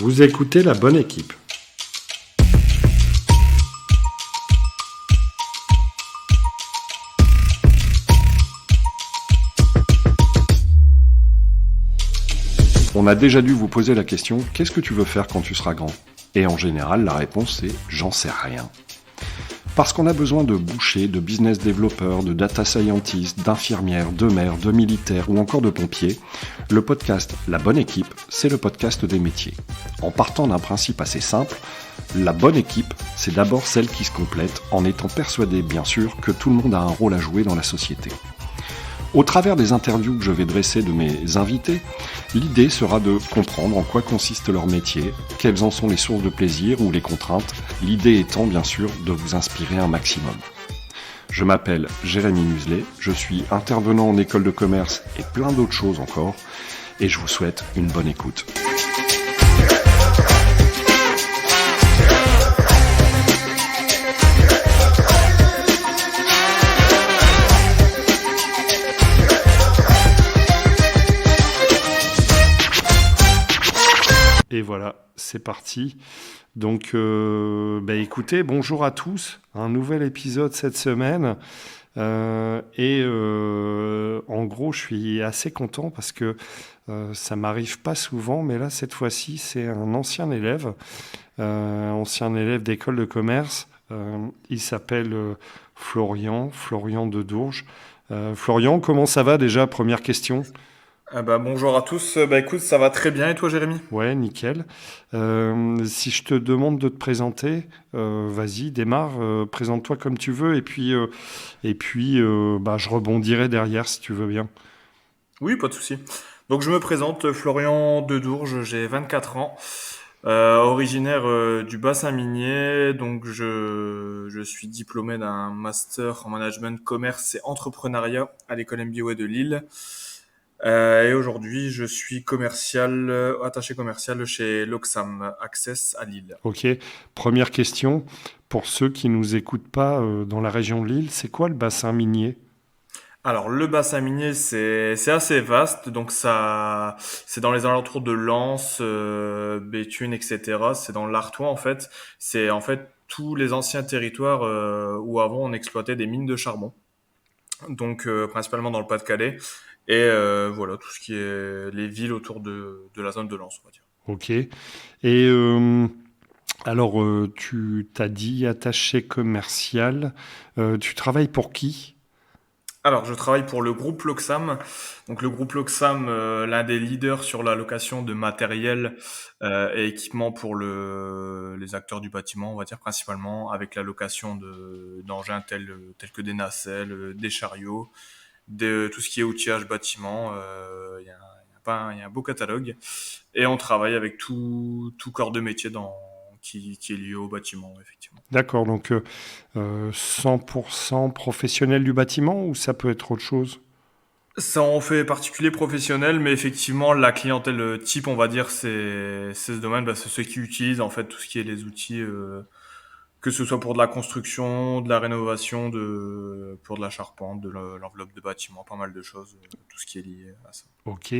Vous écoutez La Bonne Équipe. On a déjà dû vous poser la question « Qu'est-ce que tu veux faire quand tu seras grand ?» Et en général, la réponse est « J'en sais rien ». Parce qu'on a besoin de bouchers, de business développeurs, de data scientists, d'infirmières, de maires, de militaires ou encore de pompiers, le podcast La Bonne Équipe, c'est le podcast des métiers. En partant d'un principe assez simple, la bonne équipe, c'est d'abord celle qui se complète en étant persuadé, bien sûr, que tout le monde a un rôle à jouer dans la société. Au travers des interviews que je vais dresser de mes invités, l'idée sera de comprendre en quoi consiste leur métier, quelles en sont les sources de plaisir ou les contraintes, l'idée étant bien sûr de vous inspirer un maximum. Je m'appelle Jérémy Muselet, je suis intervenant en école de commerce et plein d'autres choses encore, et je vous souhaite une bonne écoute. Et voilà, c'est parti. Donc, écoutez, bonjour à tous. Un nouvel épisode cette semaine. En gros, je suis assez content parce que ça m'arrive pas souvent, mais là, cette fois-ci, c'est un ancien élève d'école de commerce. Il s'appelle Florian de Dourges. Florian, comment ça va déjà? Première question. Bonjour à tous. Écoute, ça va très bien. Et toi, Jérémy? Ouais, nickel. Si je te demande de te présenter, vas-y, démarre, présente-toi comme tu veux, je rebondirai derrière si tu veux bien. Oui, pas de souci. Donc, je me présente, Florian de Dourges, j'ai 24 ans, originaire du bassin minier. Donc, je suis diplômé d'un master en management, commerce et entrepreneuriat à l'école MBA de Lille. Et aujourd'hui, je suis attaché commercial chez Loxam Access à Lille. Ok, première question, pour ceux qui nous écoutent pas dans la région de Lille, c'est quoi le bassin minier? Alors le bassin minier c'est assez vaste, donc ça c'est dans les alentours de Lens, Béthune, etc. C'est dans l'Artois en fait. C'est en fait tous les anciens territoires où avant on exploitait des mines de charbon, donc principalement dans le Pas-de-Calais et voilà tout ce qui est les villes autour de la zone de Lens, on va dire. Ok, tu t'as dit attaché commercial, tu travailles pour qui? Alors, je travaille pour le groupe Loxam. Donc, le groupe Loxam, l'un des leaders sur la location de matériel et équipements pour les acteurs du bâtiment, on va dire principalement, avec la location d'engins tels que des nacelles, des chariots, tout ce qui est outillage bâtiment. Il y a un beau catalogue. Et on travaille avec tout corps de métier qui est lié au bâtiment, effectivement. D'accord, donc 100% professionnel du bâtiment ou ça peut être autre chose? Ça en fait particulier professionnel, mais effectivement, la clientèle type, on va dire, c'est ce domaine, c'est ceux qui utilisent en fait tout ce qui est les outils, que ce soit pour de la construction, de la rénovation, pour de la charpente, l'enveloppe de bâtiment, pas mal de choses, tout ce qui est lié à ça. Ok.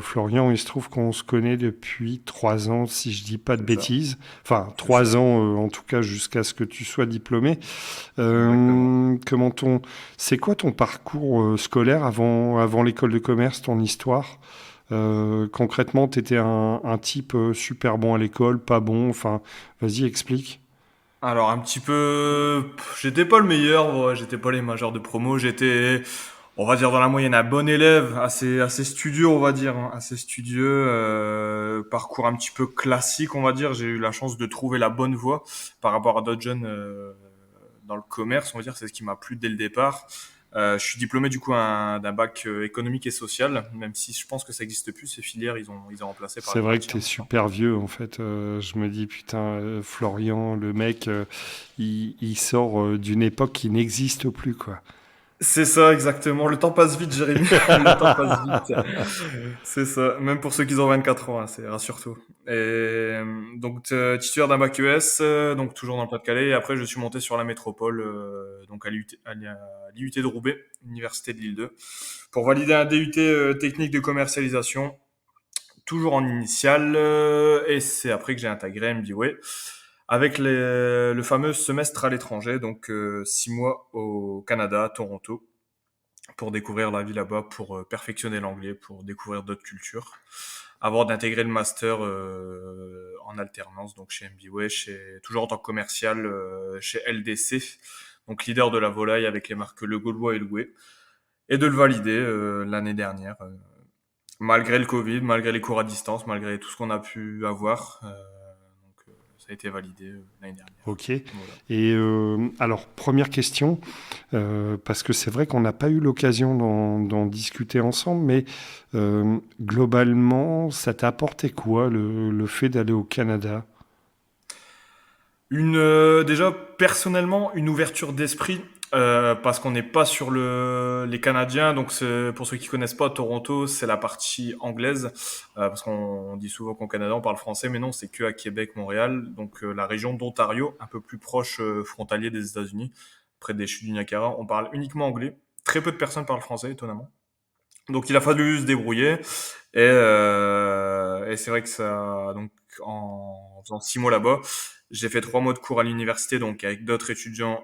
Florian, il se trouve qu'on se connaît depuis 3 ans, si je dis pas de C'est ça, bêtises. Enfin, c'est ça, 3 ans, en tout cas, jusqu'à ce que tu sois diplômé. exactement. C'est quoi ton parcours scolaire avant l'école de commerce, ton histoire? Concrètement, tu étais un type super bon à l'école, pas bon, enfin, vas-y, explique. Alors un petit peu, j'étais pas le meilleur, ouais, j'étais pas les majeurs de promo, j'étais, on va dire dans la moyenne, un bon élève, assez studieux, on va dire, hein, assez studieux, parcours un petit peu classique, on va dire. J'ai eu la chance de trouver la bonne voie par rapport à d'autres jeunes dans le commerce, on va dire, c'est ce qui m'a plu dès le départ. Je suis diplômé du coup d'un bac économique et social, même si je pense que ça existe plus ces filières, ils ont remplacé par C'est les vrai que matières t'es maintenant. super vieux en fait. Je me dis putain, Florian, le mec, il sort d'une époque qui n'existe plus quoi. C'est ça, exactement. Le temps passe vite, Jérémy. Le temps passe vite. C'est ça. Même pour ceux qui ont 24 ans, hein, rassure-toi. Et titulaire d'un bac ES, donc toujours dans le Pas-de-Calais. Et après, je suis monté sur la métropole, donc à l'IUT de Roubaix, Université de Lille 2, pour valider un DUT technique de commercialisation toujours en initiale, et c'est après que j'ai intégré MBWay avec le fameux semestre à l'étranger, donc 6 mois au Canada, à Toronto, pour découvrir la vie là-bas, pour perfectionner l'anglais, pour découvrir d'autres cultures, avant d'intégrer le master en alternance, donc chez MBWay, toujours en tant que commercial chez LDC, donc leader de la volaille avec les marques Le Gaulois et Loué, et de le valider l'année dernière, malgré le Covid, malgré les cours à distance, malgré tout ce qu'on a pu avoir. Ça a été validé l'année dernière. Ok. Voilà. Et alors, première question, parce que c'est vrai qu'on n'a pas eu l'occasion d'en discuter ensemble, mais globalement, ça t'a apporté quoi le fait d'aller au Canada? Déjà, personnellement, une ouverture d'esprit, parce qu'on n'est pas sur les Canadiens. Donc, pour ceux qui connaissent pas, Toronto, c'est la partie anglaise, parce qu'on dit souvent qu'au Canada, on parle français, mais non, c'est que à Québec, Montréal, donc la région d'Ontario, un peu plus proche, frontalier des États-Unis, près des chutes du Niagara. On parle uniquement anglais. Très peu de personnes parlent français, étonnamment. Donc, il a fallu se débrouiller, et c'est vrai que ça, donc, en faisant 6 mois là-bas, j'ai fait 3 mois de cours à l'université, donc avec d'autres étudiants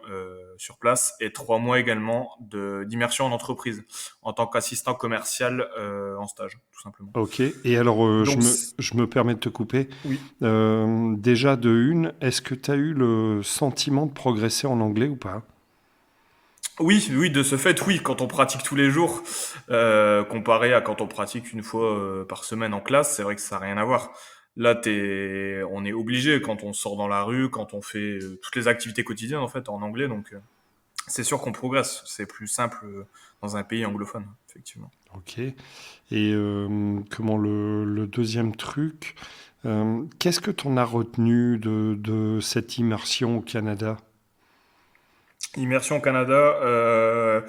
sur place, et 3 mois également d'immersion en entreprise, en tant qu'assistant commercial en stage, tout simplement. Ok. Et alors, Donc, je me permets de te couper. oui. Déjà de une, est-ce que tu as eu le sentiment de progresser en anglais ou pas? Oui, oui, de ce fait, oui, quand on pratique tous les jours, comparé à quand on pratique une fois par semaine en classe, c'est vrai que ça n'a rien à voir. Là, on est obligé quand on sort dans la rue, quand on fait toutes les activités quotidiennes en fait en anglais, donc c'est sûr qu'on progresse. C'est plus simple dans un pays anglophone, effectivement. Ok. Et comment le deuxième truc, qu'est-ce que tu en as retenu de cette immersion au Canada? Immersion au Canada,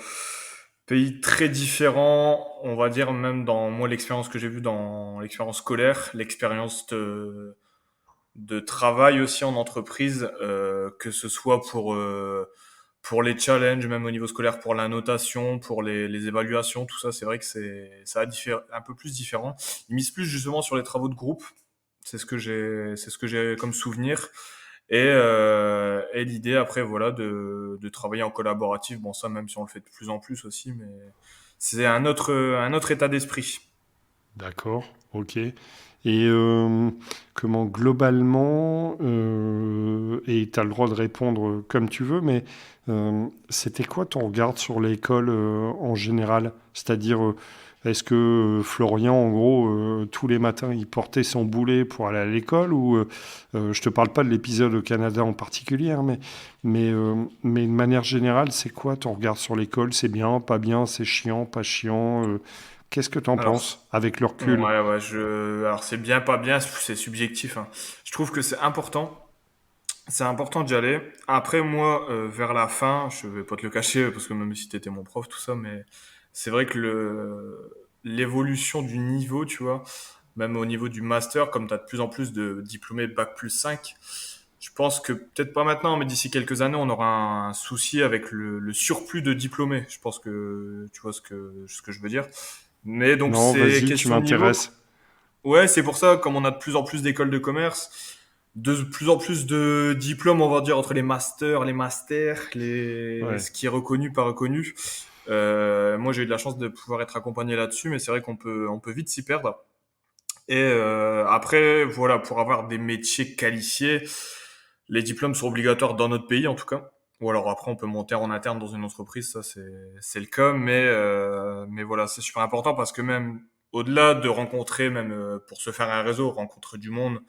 pays très différent, on va dire même dans moi l'expérience que j'ai vue dans l'expérience scolaire, l'expérience de travail aussi en entreprise, que ce soit pour les challenges, même au niveau scolaire, pour la notation, pour les évaluations, tout ça, c'est vrai que un peu plus différent. Ils misent plus justement sur les travaux de groupe. C'est ce que j'ai comme souvenir. Et l'idée après, voilà, de travailler en collaboratif. Bon, ça, même si on le fait de plus en plus aussi, mais c'est un autre état d'esprit. D'accord, ok. Et comment globalement, et tu as le droit de répondre comme tu veux, mais c'était quoi ton regard sur l'école en général? C'est-à-dire, est-ce que Florian, en gros, tous les matins, il portait son boulet pour aller à l'école ou je te parle pas de l'épisode au Canada en particulier, hein, mais de manière générale, c'est quoi ton regard sur l'école? C'est bien, c'est chiant, pas chiant? Qu'est-ce que tu en Alors, penses avec le recul? ouais, ouais, alors c'est bien, pas bien, c'est subjectif, hein. Je trouve que c'est important. C'est important d'y aller. Après, moi, vers la fin, je vais pas te le cacher, parce que même si t'étais mon prof, tout ça, mais c'est vrai que l'évolution du niveau, tu vois, même au niveau du master, comme tu as de plus en plus de diplômés bac+5, je pense que peut-être pas maintenant, mais d'ici quelques années, on aura un souci avec le surplus de diplômés. Je pense que tu vois ce que je veux dire. Mais donc, Non, c'est vas-y, tu question de niveau. m'intéresses. Ouais, c'est pour ça, comme on a de plus en plus d'écoles de commerce, de plus en plus de diplômes, on va dire, entre les masters, les masters, Ouais. ce qui est reconnu, pas reconnu. Moi, j'ai eu de la chance de pouvoir être accompagné là-dessus, mais c'est vrai on peut vite s'y perdre. Et après, voilà, pour avoir des métiers qualifiés, les diplômes sont obligatoires dans notre pays, en tout cas. Ou alors après, on peut monter en interne dans une entreprise, ça c'est le cas. Mais voilà, c'est super important parce que même au-delà de rencontrer, même pour se faire un réseau, rencontrer du monde,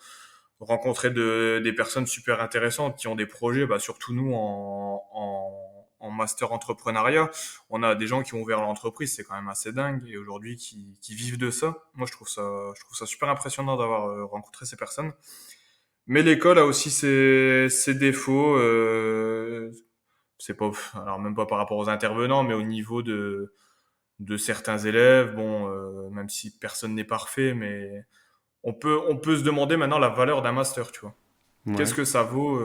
rencontrer des personnes super intéressantes qui ont des projets, bah, surtout nous en master entrepreneuriat, on a des gens qui ont ouvert l'entreprise, c'est quand même assez dingue, et aujourd'hui qui vivent de ça. Moi, je trouve ça super impressionnant d'avoir rencontré ces personnes. Mais l'école a aussi ses défauts. C'est pas, alors même pas par rapport aux intervenants, mais au niveau de certains élèves. Bon, même si personne n'est parfait, mais on peut se demander maintenant la valeur d'un master, tu vois. Qu'est-ce Ouais. que ça vaut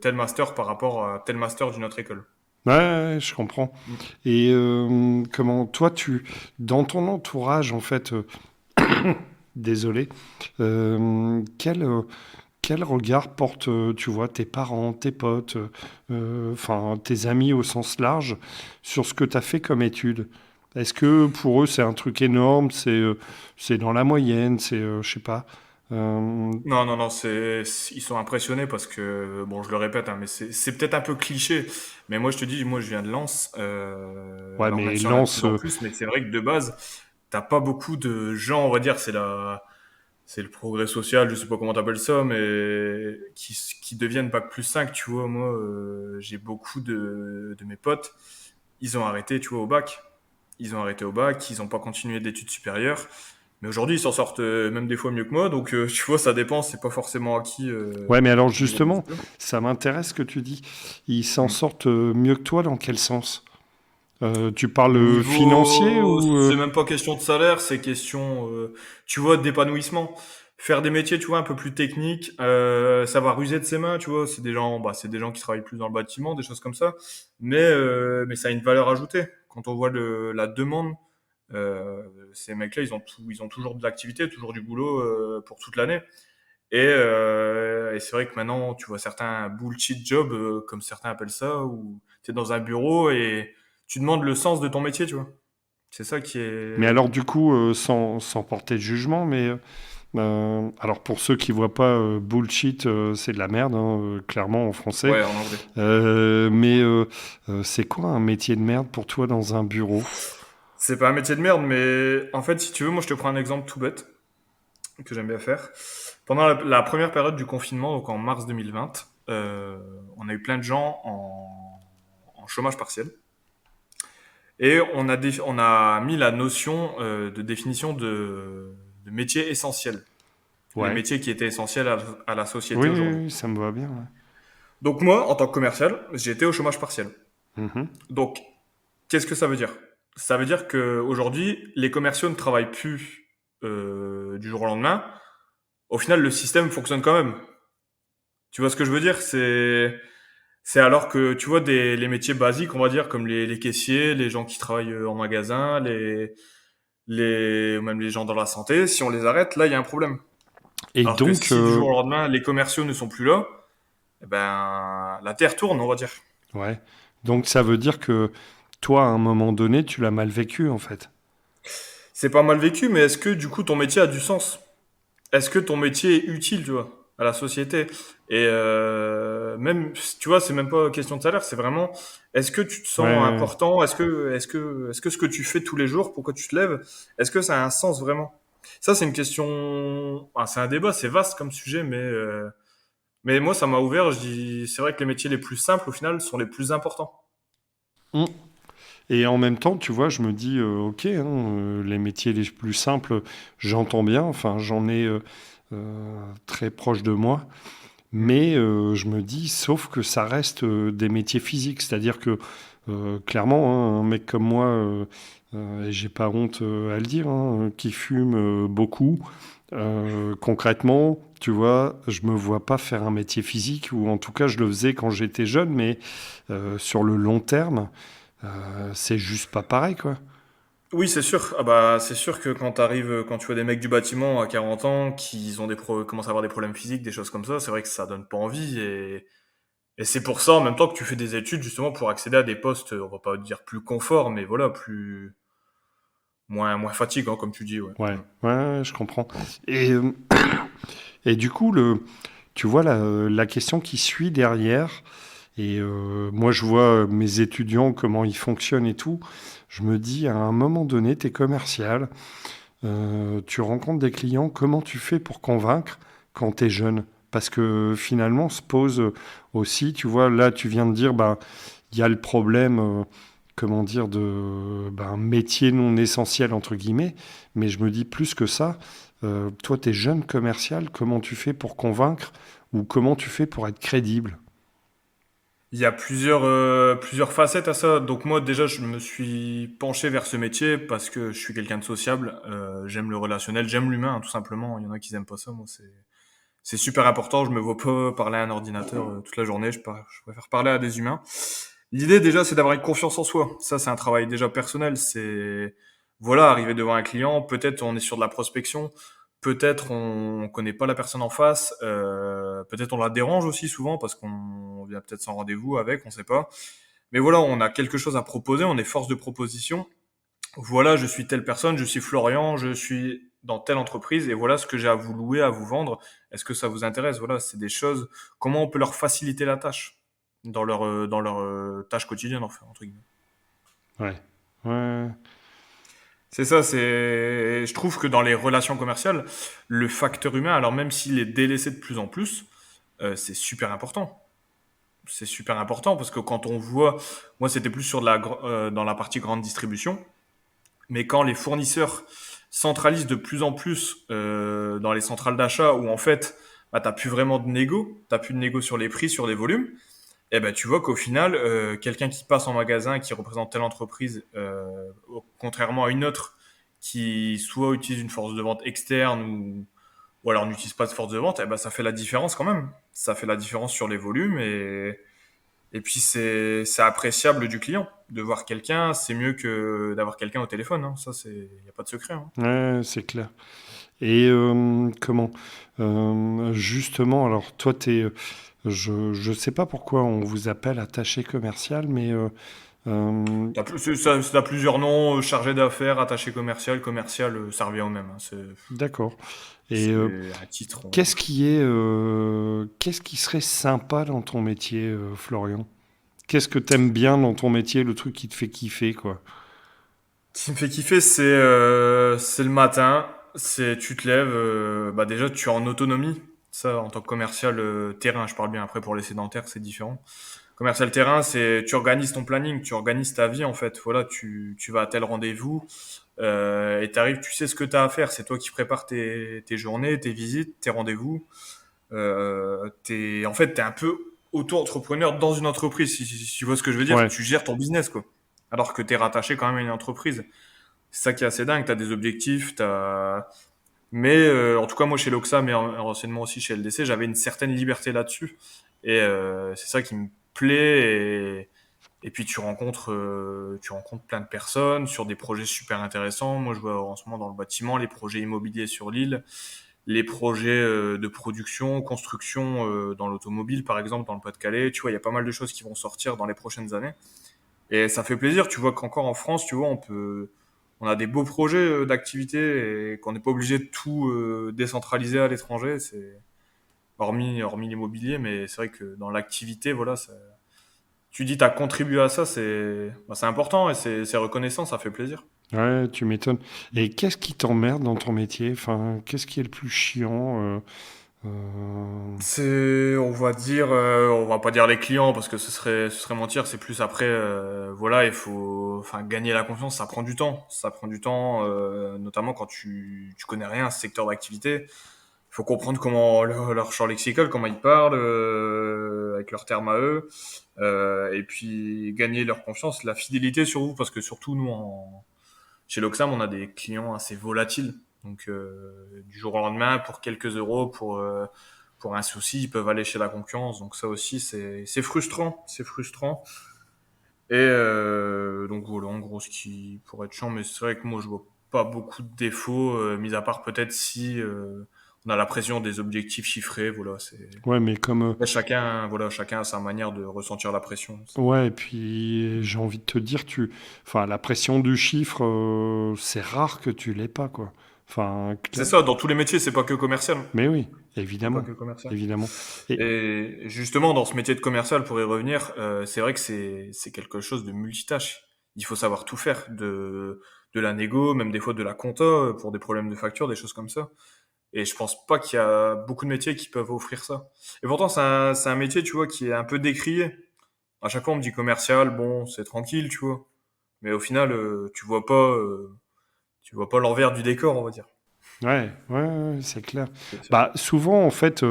tel master par rapport à tel master d'une autre école? Ouais, ouais, je comprends. Et comment toi, dans ton entourage, en fait, désolé. Quel, quel regard portent, tu vois, tes parents, tes potes, enfin tes amis au sens large, sur ce que tu as fait comme étude? Est-ce que pour eux c'est un truc énorme, c'est dans la moyenne, je sais pas. Non, non, non, ils sont impressionnés parce que, bon, je le répète, hein, mais c'est peut-être un peu cliché, mais moi je te dis, moi je viens de Lens, Ouais, alors même mais si on a de Lance, plus en plus, mais c'est vrai que de base, t'as pas beaucoup de gens, on va dire, c'est le progrès social, je sais pas comment t'appelles ça, mais qui deviennent bac plus 5, tu vois. Moi, j'ai beaucoup de mes potes, ils ont arrêté, tu vois, au bac. Ils ont arrêté au bac, ils ont pas continué d'études supérieures. Mais aujourd'hui, ils s'en sortent même des fois mieux que moi. Donc, tu vois, ça dépend, c'est pas forcément acquis ouais, mais alors au niveau des justement, diplômes. ça m'intéresse ce que tu dis. Ils s'en Mm. sortent mieux que toi dans quel sens? Tu parles financier Niveau, ou c'est même pas question de salaire, c'est question, tu vois, d'épanouissement. Faire des métiers, tu vois, un peu plus techniques, savoir user de ses mains, tu vois, c'est des gens qui travaillent plus dans le bâtiment, des choses comme ça. Mais ça a une valeur ajoutée. Quand on voit la demande, euh, ces mecs-là, ils ont toujours de l'activité, toujours du boulot pour toute l'année. Et c'est vrai que maintenant, tu vois certains bullshit jobs, comme certains appellent ça, où tu es dans un bureau et tu demandes le sens de ton métier, tu vois. C'est ça qui mais est... alors du coup, sans porter de jugement, mais alors pour ceux qui voient pas bullshit, c'est de la merde, hein, clairement en français. Ouais, en anglais. Mais c'est quoi un métier de merde pour toi dans un bureau? C'est pas un métier de merde, mais en fait, si tu veux, moi, je te prends un exemple tout bête que j'aime bien faire. Pendant la première période du confinement, donc en mars 2020, on a eu plein de gens en chômage partiel. Et on a mis la notion de définition de métier essentiel. Les Ouais. métiers qui étaient essentiels à la société Oui, oui, aujourd'hui. oui, ça me va bien. Ouais. Donc moi, en tant que commercial, j'ai été au chômage partiel. Mhm. Donc, qu'est-ce que ça veut dire? Ça veut dire qu'aujourd'hui, les commerciaux ne travaillent plus du jour au lendemain. Au final, le système fonctionne quand même. Tu vois ce que je veux dire? C'est alors que tu vois les métiers basiques, on va dire, comme les caissiers, les gens qui travaillent en magasin, même les gens dans la santé, si on les arrête, là, il y a un problème. Et Alors que donc, si du jour au lendemain, les commerciaux ne sont plus là, eh ben, la terre tourne, on va dire. ouais. Donc ça veut dire que toi, à un moment donné, tu l'as mal vécu en fait. C'est pas mal vécu, mais est-ce que du coup ton métier a du sens? Est-ce que ton métier est utile, tu vois, à la société? Et même, tu vois, c'est même pas question de salaire, c'est vraiment, est-ce que tu te Ouais, sens ouais, ouais. important? Est-ce que ce que tu fais tous les jours, pourquoi tu te lèves, est-ce que ça a un sens vraiment? Ça, c'est une question, ah, c'est un débat, c'est vaste comme sujet, mais moi, ça m'a ouvert. Je dis, c'est vrai que les métiers les plus simples, au final, sont les plus importants. Mm. Et en même temps, tu vois, je me dis, ok, hein, les métiers les plus simples, j'entends bien, enfin, j'en ai très proche de moi, Mm. mais je me dis, sauf que ça reste des métiers physiques, c'est-à-dire que clairement, hein, un mec comme moi, et j'ai pas honte à le dire, hein, qui fume beaucoup, concrètement, tu vois, je me vois pas faire un métier physique, ou en tout cas, je le faisais quand j'étais jeune, mais sur le long terme, c'est juste pas pareil, quoi. Oui, c'est sûr. Ah bah, c'est sûr que quand t'arrives, quand tu vois des mecs du bâtiment à 40 ans qui ont commencent à avoir des problèmes physiques, des choses comme ça, c'est vrai que ça donne pas envie. Et c'est pour ça, en même temps, que tu fais des études justement pour accéder à des postes, on va pas dire plus confort, mais voilà, moins fatigant, comme tu dis, ouais. Ouais, Mm. ouais, ouais, je comprends. Et, et du coup, tu vois, la question qui suit derrière, et moi, je vois mes étudiants, comment ils fonctionnent et tout, je me dis, à un moment donné, tu es commercial, tu rencontres des clients, comment tu fais pour convaincre quand tu es jeune? Parce que finalement, se pose aussi, tu vois, là, tu viens de dire, bah, il y a le problème, comment dire, de ben, métier non essentiel, entre guillemets, mais je me dis plus que ça, toi, tu es jeune commercial, comment tu fais pour convaincre ou comment tu fais pour être crédible? Il y a plusieurs facettes à ça. Donc moi, déjà, je me suis penché vers ce métier parce que je suis quelqu'un de sociable. J'aime le relationnel, j'aime l'humain, hein, tout simplement. Il y en a qui n'aiment pas ça. Moi, c'est super important. Je me vois pas parler à un ordinateur toute la journée. Je préfère parler à des humains. L'idée déjà, c'est d'avoir une confiance en soi. Ça, c'est un travail déjà personnel. C'est voilà, arriver devant un client. Peut-être on est sur de la prospection. peut-être on connaît pas la personne en face, peut-être on la dérange aussi souvent parce qu'on vient peut-être sans rendez-vous avec, on sait pas. Mais voilà, on a quelque chose à proposer, on est force de proposition. Voilà, je suis telle personne, je suis Florian, je suis dans telle entreprise et voilà ce que j'ai à vous louer, à vous vendre. Est-ce que ça vous intéresse? Voilà, c'est des choses. Comment on peut leur faciliter la tâche dans leur tâche quotidienne, enfin, entre guillemets. Ouais. Ouais. C'est ça, je trouve que dans les relations commerciales, le facteur humain, alors même s'il est délaissé de plus en plus, c'est super important. C'est super important parce que quand on voit, moi c'était plus sur dans la partie grande distribution, mais quand les fournisseurs centralisent de plus en plus dans les centrales d'achat où en fait, bah, t'as plus vraiment de négo, t'as plus de négo sur les prix, sur les volumes, et ben tu vois qu'au final, quelqu'un qui passe en magasin, qui représente telle entreprise, contrairement à une autre qui soit utilise une force de vente externe ou alors n'utilise pas de force de vente, eh ben ça fait la différence quand même. Ça fait la différence sur les volumes et puis c'est appréciable du client de voir quelqu'un. C'est mieux que d'avoir quelqu'un au téléphone. Hein. Ça c'est y a pas de secret. Hein. Ouais, c'est clair. Et comment justement, alors toi, je sais pas pourquoi on vous appelle attaché commercial, mais T'as plusieurs noms, chargé d'affaires, attaché commercial, commercial, ça revient au même. Hein. d'accord. Et C'est un titre, on va qu'est-ce dire. qui qu'est-ce qui serait sympa dans ton métier, Florian? Qu'est-ce que t'aimes bien dans ton métier, le truc qui te fait kiffer, quoi? Ce qui me fait kiffer, c'est le matin. C'est tu te lèves, bah déjà tu es en autonomie. Ça, en tant que commercial terrain, je parle bien. Après pour les sédentaires, c'est différent. Commercial terrain, c'est tu organises ton planning, tu organises ta vie en fait. Voilà, tu vas à tel rendez-vous et t'arrives, tu sais ce que tu as à faire. C'est toi qui prépares tes journées, tes visites, tes rendez-vous. En fait, t'es un peu auto-entrepreneur dans une entreprise. Si tu vois ce que je veux dire, Ouais, tu gères ton business quoi. Alors que t'es rattaché quand même à une entreprise. C'est ça qui est assez dingue. T'as des objectifs, mais en tout cas, moi, chez l'Oxam et en renseignement aussi chez LDC, j'avais une certaine liberté là-dessus. Et c'est ça qui me plaît. Et puis, tu rencontres plein de personnes sur des projets super intéressants. Moi, je vois en ce moment dans le bâtiment les projets immobiliers sur l'île, les projets de production, construction dans l'automobile, par exemple, dans le Pas-de-Calais. Tu vois, il y a pas mal de choses qui vont sortir dans les prochaines années. Et ça fait plaisir, tu vois qu'encore en France, tu vois, on a des beaux projets d'activité et qu'on n'est pas obligé de tout décentraliser à l'étranger. C'est hormis l'immobilier, mais c'est vrai que dans l'activité, voilà, tu dis t'as contribué à ça, c'est important et c'est reconnaissant, ça fait plaisir. ouais, tu m'étonnes. Et qu'est-ce qui t'emmerde dans ton métier? Enfin, qu'est-ce qui est le plus chiant? On va pas dire les clients parce que ce serait mentir. C'est plus après, voilà, il faut, enfin, gagner la confiance, ça prend du temps. Ça prend du temps, notamment quand tu connais rien à ce secteur d'activité. Il faut comprendre comment leur champ lexical, comment ils parlent, avec leurs termes à eux, et puis gagner leur confiance, la fidélité sur vous, parce que surtout nous, chez Loxam, on a des clients assez volatiles. Donc du jour au lendemain, pour quelques euros, pour un souci, ils peuvent aller chez la concurrence. Donc ça aussi, c'est frustrant, c'est frustrant. Et donc voilà, en gros, ce qui pourrait être chiant, mais c'est vrai que moi, je vois pas beaucoup de défauts, mis à part peut-être si on a la pression des objectifs chiffrés. Voilà, Ouais, mais comme Après, chacun a sa manière de ressentir la pression. ouais, et puis j'ai envie de te dire, enfin, la pression du chiffre, c'est rare que tu l'aies pas, quoi. Enfin, C'est ça, dans tous les métiers, c'est pas que commercial. mais oui, C'est pas évidemment, que commercial. évidemment. Et Et justement, dans ce métier de commercial, pour y revenir, c'est vrai que c'est quelque chose de multitâche. Il faut savoir tout faire, de la négo, même des fois de la compta, pour des problèmes de facture, des choses comme ça. Et je pense pas qu'il y a beaucoup de métiers qui peuvent offrir ça. Et pourtant, c'est un métier, tu vois, qui est un peu décrié. À chaque fois, on me dit commercial, bon, c'est tranquille, tu vois. Mais au final, tu vois pas l'envers du décor, on va dire. ouais, ouais, ouais, c'est clair. C'est sûr. Bah, souvent, en fait,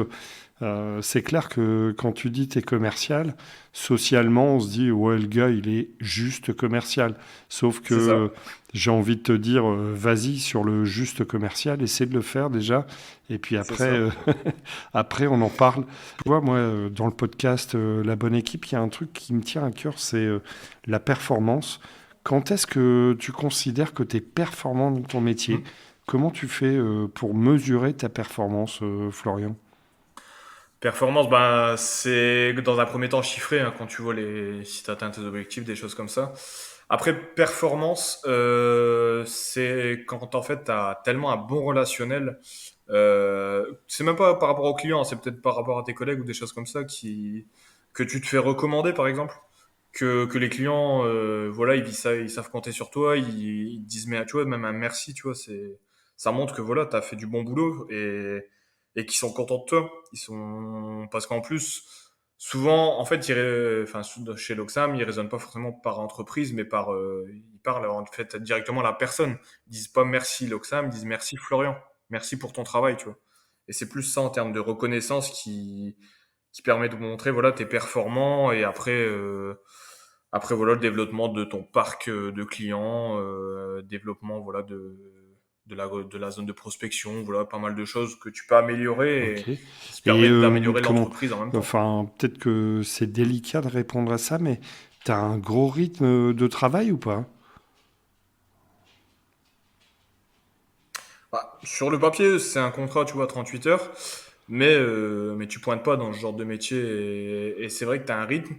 c'est clair que quand tu dis t'es commercial, socialement, on se dit, ouais, le gars, il est juste commercial. Sauf C'est ça. que j'ai envie de te dire, vas-y sur le juste commercial, essaie de le faire déjà. Et puis C'est après, ça. après, on en parle. Tu vois, moi, dans le podcast La Bonne Équipe, il y a un truc qui me tient à cœur, c'est la performance. Quand est-ce que tu considères que tu es performant dans ton métier? Hmm. Comment tu fais pour mesurer ta performance, Florian? Performance, ben, c'est dans un premier temps chiffré, hein, quand tu vois si tu atteins tes objectifs, des choses comme ça. Après, performance, c'est quand en fait tu as tellement un bon relationnel. C'est même pas par rapport aux clients, c'est peut-être par rapport à tes collègues ou des choses comme ça que tu te fais recommander, par exemple. Que les clients, voilà, ils savent compter sur toi, ils te disent, mais tu vois, même un merci, tu vois, ça montre que voilà, tu as fait du bon boulot et qu'ils sont contents de toi. Parce qu'en plus, souvent, en fait, chez l'Oxam, ils raisonnent pas forcément par entreprise, mais ils parlent en fait directement à la personne. Ils disent pas merci l'Oxam, ils disent merci Florian, merci pour ton travail, tu vois. Et c'est plus ça en termes de reconnaissance qui permet de montrer, voilà, t'es performant et après voilà, le développement de ton parc de clients, développement, voilà, de la zone de prospection, voilà, pas mal de choses que tu peux améliorer Ok. et qui Et permettent d'améliorer comment, l'entreprise en même temps. enfin, peut-être que c'est délicat de répondre à ça, mais tu as un gros rythme de travail ou pas? Bah, sur le papier, c'est un contrat, tu vois, 38 heures, mais tu pointes pas dans ce genre de métier et c'est vrai que tu as un rythme.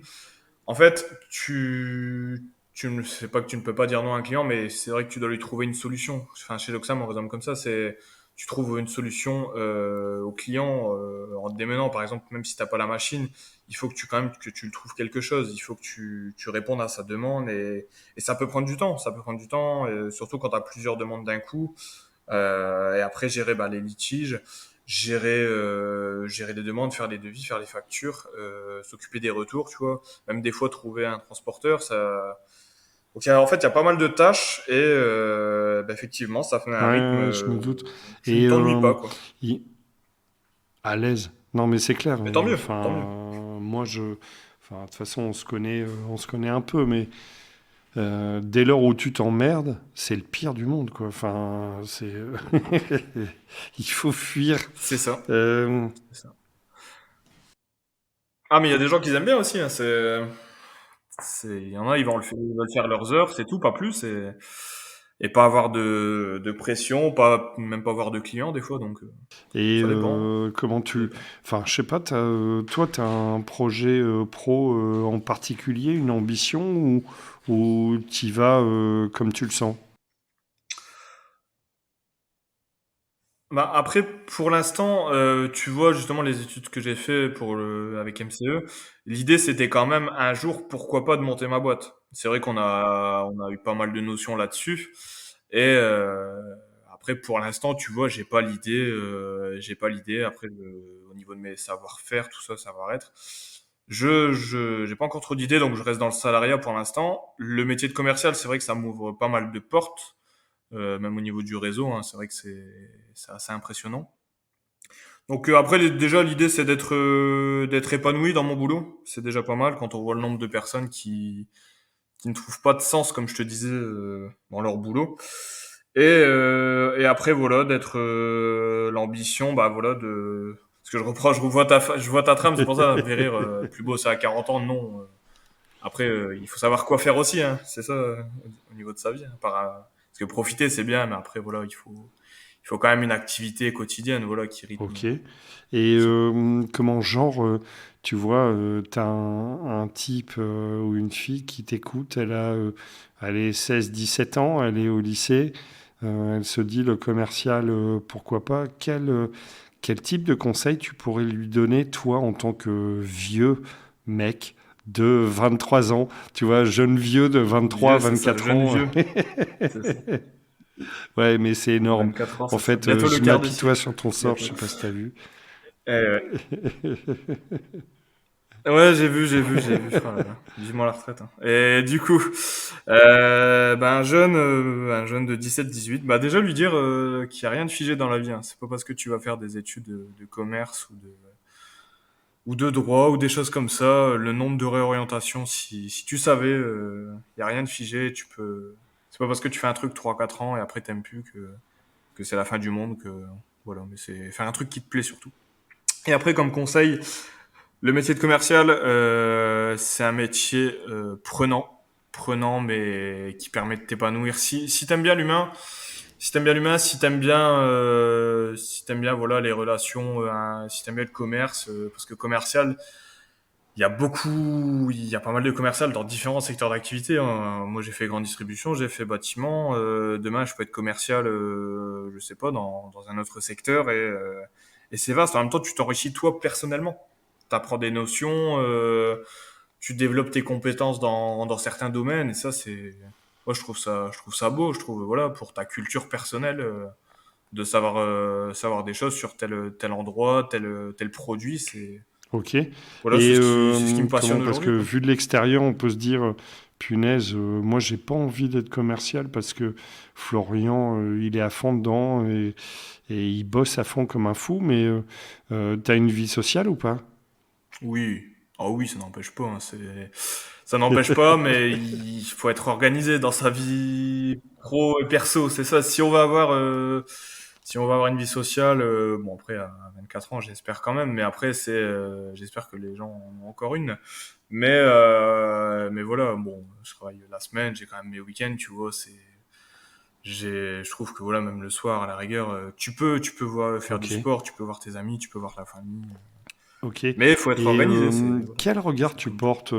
En fait, tu ne sais pas que tu ne peux pas dire non à un client, mais c'est vrai que tu dois lui trouver une solution. Enfin, chez Doxam, on raisonne comme ça, tu trouves une solution au client en te démenant, par exemple, même si t'as pas la machine, il faut que quand même que tu le trouves quelque chose. Il faut que tu répondes à sa demande et ça peut prendre du temps. Ça peut prendre du temps, surtout quand tu as plusieurs demandes d'un coup. Et après, gérer les litiges, gérer les demandes, faire les devis, faire les factures, s'occuper des retours, tu vois. Même des fois, trouver un transporteur, ça. Donc, en fait, il y a pas mal de tâches et effectivement, ça fait un rythme. Ouais, je me doute. Tu ne Et t'ennuies pas, quoi. il- à l'aise. Non, mais c'est clair. Mais tant mieux, tant mieux. Enfin, enfin, de toute façon, on se connaît un peu, mais dès lors où tu t'emmerdes, c'est le pire du monde, quoi. Enfin, c'est, il faut fuir. C'est ça. Euh, C'est ça. Ah, mais il y a des gens qui aiment bien aussi. Hein, il y en a, ils veulent faire leurs heures, c'est tout, pas plus, et pas avoir de pression, même pas avoir de clients des fois, donc et ça dépend. comment Ça tu, dépend. enfin, je sais pas, toi, t'as un projet pro en particulier, une ambition, ou t'y vas comme tu le sens? Bah, après, pour l'instant, tu vois justement les études que j'ai fait avec MCE, l'idée c'était quand même un jour, pourquoi pas, de monter ma boîte. C'est vrai on a eu pas mal de notions là-dessus, et après pour l'instant, tu vois, j'ai pas l'idée. Après, au niveau de mes savoir-faire, tout ça, savoir-être, j'ai pas encore trop d'idées, donc je reste dans le salariat pour l'instant. Le métier de commercial, c'est vrai que ça m'ouvre pas mal de portes. Même au niveau du réseau, hein, c'est vrai que c'est assez impressionnant. Donc après, déjà, l'idée, c'est d'être épanoui dans mon boulot. C'est déjà pas mal quand on voit le nombre de personnes qui ne trouvent pas de sens, comme je te disais, dans leur boulot. Et après, voilà, d'être l'ambition, bah voilà, parce que je revois je vois ta trame, c'est pour ça, Périr, plus beau, c'est à 40 ans, non. Après, il faut savoir quoi faire aussi, hein, c'est ça, au niveau de sa vie. Hein, parce que profiter, c'est bien, mais après, voilà, il faut quand même une activité quotidienne, voilà, Ok. Et comment genre, tu vois, t'as un type ou une fille qui t'écoute, elle est 16, 17 ans, elle est au lycée, elle se dit le commercial, pourquoi pas. Quel type de conseil tu pourrais lui donner, toi, en tant que vieux mec de 23 ans, tu vois, jeune vieux de 23, Vieux, c'est ça, 24 jeune ans. vieux, c'est ça. Ouais, mais c'est énorme. 24 ans, En c'est ça. fait, Bientôt le je quart de m'apitoie siècle. sur ton sort, je Bientôt. sais pas si t'as vu. Ouais. Ouais, j'ai vu. Oh là là. Vivement la retraite. Hein. Et du coup, un jeune de 17-18, bah déjà lui dire qu'il n'y a rien de figé dans la vie. Hein. C'est pas parce que tu vas faire des études de commerce ou de droit ou des choses comme ça, le nombre de réorientations, si tu savais, il n'y a rien de figé. C'est pas parce que tu fais un truc 3-4 ans et après t'aimes plus que c'est la fin du monde. Voilà, mais c'est faire un truc qui te plaît surtout. Et après, comme conseil, le métier de commercial, c'est un métier prenant, mais qui permet de t'épanouir. Si t'aimes bien l'humain, Si t'aimes bien l'humain, si t'aimes bien voilà les relations, si t'aimes bien le commerce, parce que commercial, il y a pas mal de commercial dans différents secteurs d'activité, hein. Moi, j'ai fait grande distribution, j'ai fait bâtiment. Demain, je peux être commercial, je sais pas, dans un autre secteur et c'est vaste. En même temps, tu t'enrichis toi personnellement. T'apprends des notions, tu développes tes compétences dans certains domaines et ça, moi, je trouve ça beau. Je trouve, voilà, pour ta culture personnelle, de savoir des choses sur tel endroit, tel produit, Ok. voilà, Et c'est ce qui me passionne comment, parce que aujourd'hui, quoi. vu de l'extérieur, on peut se dire, punaise, moi j'ai pas envie d'être commercial parce que Florian, il est à fond dedans et il bosse à fond comme un fou, mais t'as une vie sociale ou pas? Oui. Ah oui, ça n'empêche pas, hein, ça n'empêche pas, mais il faut être organisé dans sa vie pro et perso. C'est ça. Si on va avoir une vie sociale, bon après à 24 ans, j'espère quand même, mais après j'espère que les gens en ont encore une. Mais voilà, bon, je travaille la semaine, j'ai quand même mes week-ends, tu vois. Je trouve que voilà, même le soir, à la rigueur, tu peux faire du Ok. sport, tu peux voir tes amis, tu peux voir ta famille. Ok. Mais il faut être Et organisé, voilà, quel regard c'est tu comme tout. portes,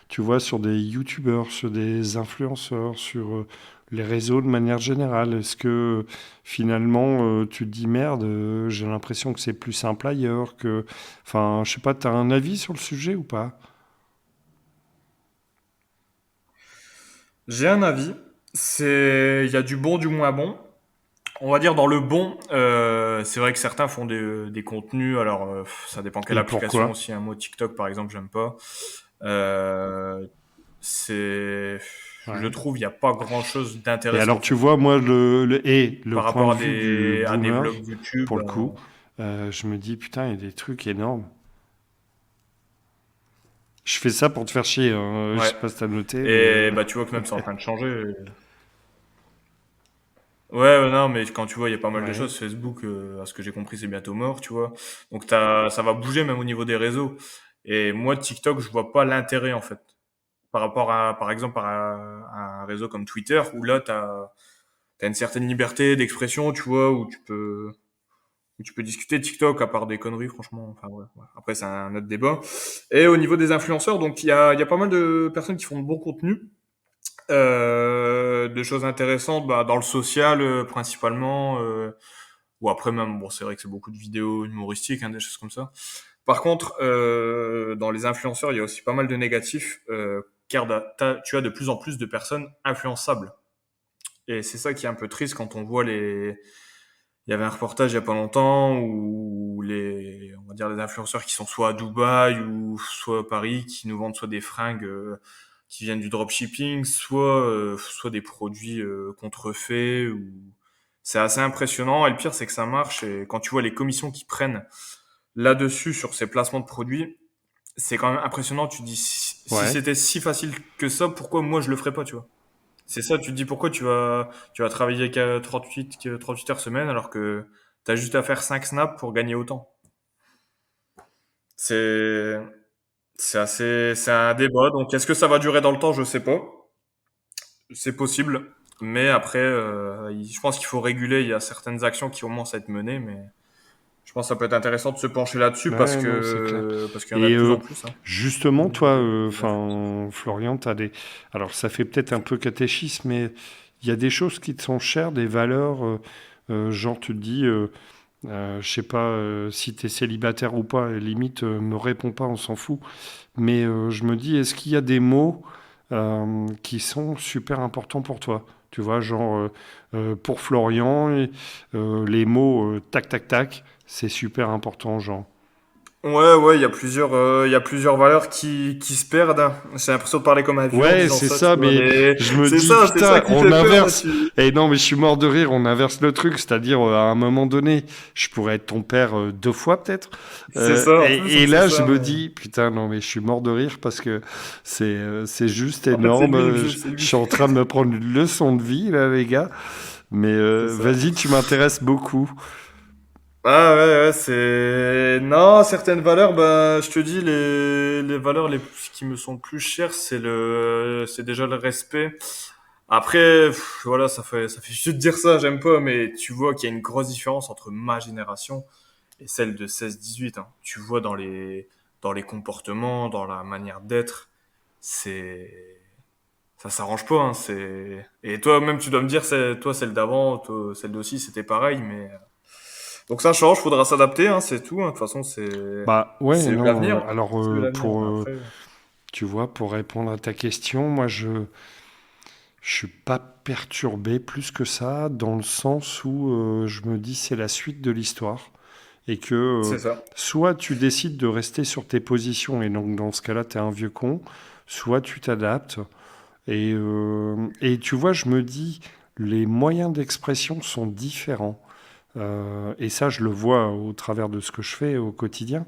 tu vois, sur des youtubeurs, sur des influenceurs, sur les réseaux de manière générale? Est-ce que finalement, tu te dis merde, j'ai l'impression que c'est plus simple ailleurs, que, enfin, je sais pas, t'as un avis sur le sujet ou pas? J'ai un avis. Il y a du bon, du moins bon. On va dire dans le bon, c'est vrai que certains font des contenus. Alors, ça dépend quelle Et application pourquoi? aussi. Un mot TikTok, par exemple, j'aime pas. Euh, c'est, je Ouais. trouve, il n'y a pas grand-chose Et d'intéressant alors, en tu fait. vois, moi, le Par point rapport de à vue du à des boomer, vlogs YouTube. pour le coup, je me dis, putain, il y a des trucs énormes. Je fais ça pour te faire chier, hein. Je Ouais. sais pas si t'as noté, mais Et bah, tu vois que même c'est en train de changer. Ouais, ouais, non, mais quand tu vois, il y a pas mal de ouais. choses. Facebook, à ce que j'ai compris, c'est bientôt mort, tu vois. Donc ça va bouger même au niveau des réseaux. Et moi, TikTok, je vois pas l'intérêt en fait. Par rapport par exemple, à un réseau comme Twitter, où là, t'as une certaine liberté d'expression, tu vois, où tu peux discuter. TikTok, à part des conneries, franchement. Enfin, ouais, ouais. Après, c'est un autre débat. Et au niveau des influenceurs, donc il y a pas mal de personnes qui font de bons contenus. De choses intéressantes, bah, dans le social principalement, ou après même, bon, c'est vrai que c'est beaucoup de vidéos humoristiques, hein, des choses comme ça. Par contre, dans les influenceurs, il y a aussi pas mal de négatifs, car tu as de plus en plus de personnes influençables. Et c'est ça qui est un peu triste quand on voit il y avait un reportage il y a pas longtemps où on va dire les influenceurs qui sont soit à Dubaï ou soit à Paris, qui nous vendent soit des fringues qui viennent du dropshipping, soit des produits contrefaits. C'est assez impressionnant. Et le pire, c'est que ça marche. Et quand tu vois les commissions qu'ils prennent là-dessus sur ces placements de produits, c'est quand même impressionnant. Tu te dis, si Ouais. c'était si facile que ça, pourquoi moi je le ferais pas, tu vois? C'est ça, tu te dis pourquoi tu vas travailler qu'à 38 heures semaine alors que t'as juste à faire 5 snaps pour gagner autant. C'est, c'est un débat. Donc, est-ce que ça va durer dans le temps? Je sais pas. C'est possible. Mais après, je pense qu'il faut réguler. Il y a certaines actions qui commencent à être menées, mais je pense que ça peut être intéressant de se pencher là-dessus Ouais, non, c'est clair. parce qu'il y en a Et de plus en plus, hein, justement, toi, des influenceurs. enfin, Florian, t'as des. Alors, ça fait peut-être un peu catéchisme, mais il y a des choses qui te sont chères, des valeurs. Genre, tu te dis, je sais pas si t'es célibataire ou pas, limite, me réponds pas, on s'en fout. Mais je me dis, est-ce qu'il y a des mots qui sont super importants pour toi? Tu vois, genre, pour Florian, les mots tac, tac, tac, c'est super important, genre. Ouais, ouais, il y a plusieurs valeurs qui se perdent, hein. J'ai l'impression de parler comme un vieux en Ouais, disant c'est ça, tu ça, vois, mais mais je me dis, c'est ça putain, qui on fait peur, hein, inverse. Et non, mais je suis mort de rire, on inverse le truc, c'est-à-dire, à un moment donné, je pourrais être ton père deux fois, peut-être. c'est ça, en plus, Et c'est là, je ça, me mais dis, putain, non, mais je suis mort de rire parce que c'est juste en fait, c'est énorme. lui le vieux, Je c'est je lui. suis en train de me prendre une leçon de vie, là, les gars. Mais C'est ça. vas-y, tu m'intéresses beaucoup. Ah ouais, ouais, c'est... Non, certaines valeurs, bah, je te dis, les valeurs qui me sont le plus chères, c'est déjà le respect. Après, voilà, ça fait juste dire ça, j'aime pas, mais tu vois qu'il y a une grosse différence entre ma génération et celle de 16-18, hein. Tu vois dans les comportements, dans la manière d'être, c'est, ça s'arrange pas, hein. Et toi, même, tu dois me dire, toi, celle d'avant, toi, celle d'aussi, c'était pareil, mais, donc ça change, faudra s'adapter, hein, c'est tout, hein. De toute façon, Bah ouais, c'est non. l'avenir. Alors C'est l'avenir, hein. Après, tu vois, pour répondre à ta question, moi je suis pas perturbé plus que ça, dans le sens où je me dis c'est la suite de l'histoire et que c'est ça. soit tu décides de rester sur tes positions et donc dans ce cas-là t'es un vieux con, soit tu t'adaptes et tu vois, je me dis les moyens d'expression sont différents. Et ça, je le vois au travers de ce que je fais au quotidien.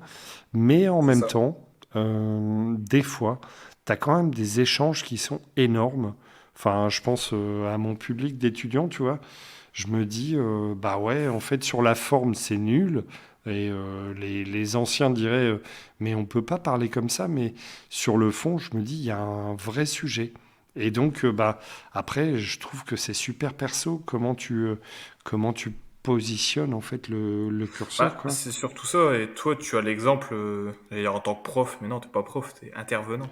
Mais en C'est même ça. temps, des fois, tu as quand même des échanges qui sont énormes. Enfin, je pense à mon public d'étudiants, tu vois. Je me dis, bah ouais, en fait, sur la forme, c'est nul. Et les anciens diraient, mais on peut pas parler comme ça. Mais sur le fond, je me dis, il y a un vrai sujet. Et donc, bah, après, je trouve que c'est super perso comment tu positionnes en fait le curseur, Bah, quoi. c'est surtout ça. Et toi, tu as l'exemple, j'allais dire en tant que prof, mais non, t'es pas prof, t'es intervenant.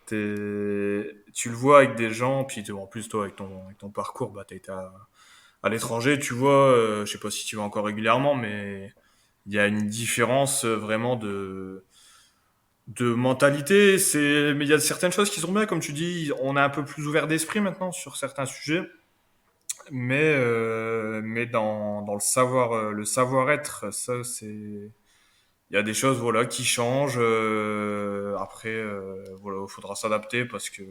Tu le vois avec des gens, puis en plus, toi, avec ton parcours, bah, t'as été à l'étranger, tu vois, je sais pas si tu vas encore régulièrement, mais il y a une différence vraiment de mentalité. Mais il y a certaines choses qui sont bien, comme tu dis, on est un peu plus ouvert d'esprit maintenant sur certains sujets. Mais dans le savoir-être, ça, il y a des choses, voilà, qui changent. Après, voilà, il faudra s'adapter parce que,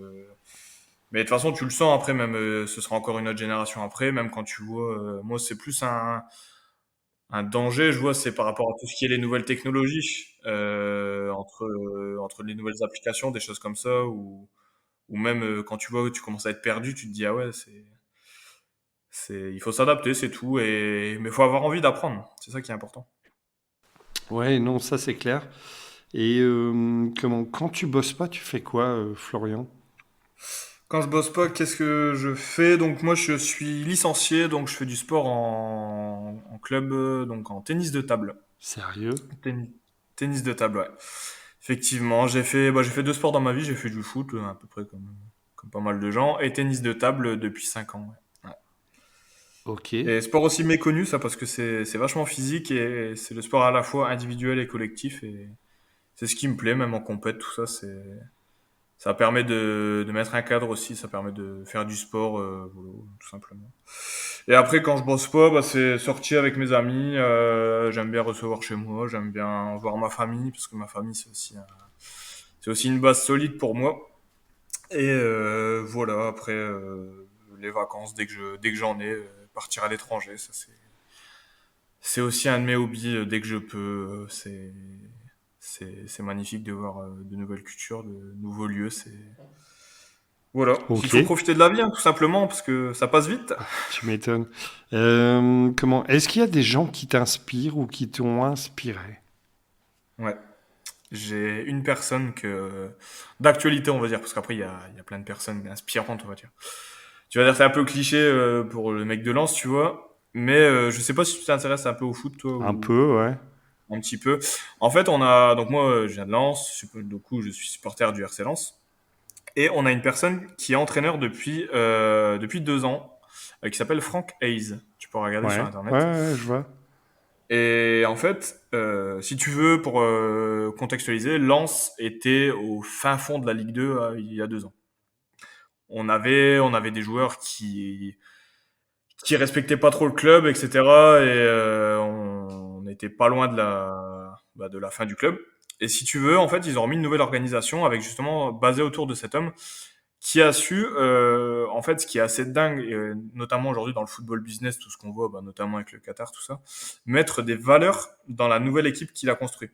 mais de toute façon, tu le sens après, même, ce sera encore une autre génération après, même quand tu vois, moi, c'est plus un danger, je vois, c'est par rapport à tout ce qui est les nouvelles technologies, entre les nouvelles applications, des choses comme ça, ou même, quand tu vois, tu commences à être perdu, tu te dis, ah ouais, il faut s'adapter, c'est tout. Mais il faut avoir envie d'apprendre. C'est ça qui est important. Ouais, non, ça c'est clair. Et quand tu bosses pas, tu fais quoi, Florian? Quand je bosse pas, qu'est-ce que je fais? Donc moi, je suis licencié, donc je fais du sport en club, donc en tennis de table. Sérieux? Tennis, tennis de table, ouais. Effectivement, j'ai fait deux sports dans ma vie. J'ai fait du foot, à peu près comme pas mal de gens, et tennis de table depuis 5 ans. Ouais. Ouais. Ok. Et sport aussi méconnu, ça, parce que c'est vachement physique et c'est le sport à la fois individuel et collectif. Et c'est ce qui me plaît, même en compète, tout ça. Ça permet de mettre un cadre aussi, ça permet de faire du sport, voilà, tout simplement. Et après, quand je bosse pas, bah, c'est sortir avec mes amis. J'aime bien recevoir chez moi, j'aime bien voir ma famille, parce que ma famille, c'est aussi une base solide pour moi. Et voilà, après, les vacances, dès que j'en ai, partir à l'étranger, ça c'est aussi un de mes hobbies, dès que je peux. C'est magnifique de voir de nouvelles cultures, de nouveaux lieux. Voilà, il Ok. faut profiter de la vie, hein, tout simplement, parce que ça passe vite. Tu m'étonnes. Comment? Est-ce qu'il y a des gens qui t'inspirent ou qui t'ont inspiré? Ouais. J'ai une personne d'actualité, on va dire, parce qu'après il y a plein de personnes inspirantes, on va dire. Tu vas dire c'est un peu cliché pour le mec de Lens, tu vois, mais je sais pas si tu t'intéresses un peu au foot, toi, Un ou peu, ouais. un petit peu. En fait, on a donc moi, je viens de Lens, du coup, je suis supporter du RC Lens, et on a une personne qui est entraîneur depuis 2 ans, qui s'appelle Frank Hayes. Tu peux regarder sur Ouais. Ouais, internet. ouais, je vois. Et en fait, si tu veux, pour contextualiser, Lens était au fin fond de la Ligue 2 il y a 2 ans. On avait des joueurs qui respectaient pas trop le club, etc. Et on n'était pas loin de la fin du club. Et si tu veux, en fait, ils ont remis une nouvelle organisation avec justement basée autour de cet homme qui a su, en fait, ce qui est assez dingue, et, notamment aujourd'hui dans le football business, tout ce qu'on voit, bah, notamment avec le Qatar, tout ça, mettre des valeurs dans la nouvelle équipe qu'il a construite.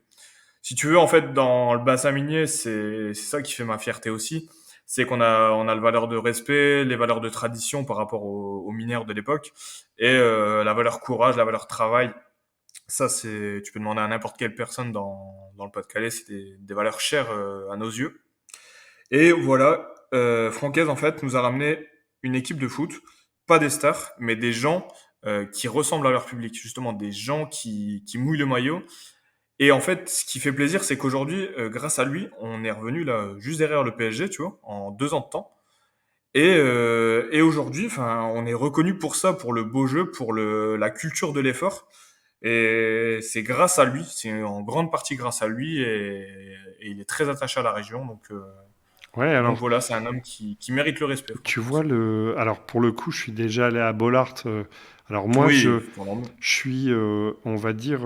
Si tu veux, en fait, dans le bassin minier, c'est ça qui fait ma fierté aussi, c'est qu'on a le valeur de respect, les valeurs de tradition par rapport aux mineurs de l'époque, et la valeur courage, la valeur travail. Ça, tu peux demander à n'importe quelle personne dans le Pas-de-Calais, c'est des valeurs chères à nos yeux. Et voilà, Francaise, en fait, nous a ramené. une équipe de foot, pas des stars, mais des gens qui ressemblent à leur public, justement des gens qui mouillent le maillot. Et en fait, ce qui fait plaisir, c'est qu'aujourd'hui, grâce à lui, on est revenu là juste derrière le PSG, tu vois, en 2 ans de temps. Et aujourd'hui, enfin, on est reconnu pour ça, pour le beau jeu, pour la culture de l'effort. Et c'est grâce à lui, c'est en grande partie grâce à lui, et il est très attaché à la région. Ouais, Donc alors voilà, c'est un homme qui mérite le respect, tu franchement, pour vois ça. le. Alors pour le coup, je suis déjà allé à Bollard. Alors moi, Oui, pendant mieux. je suis, on va dire.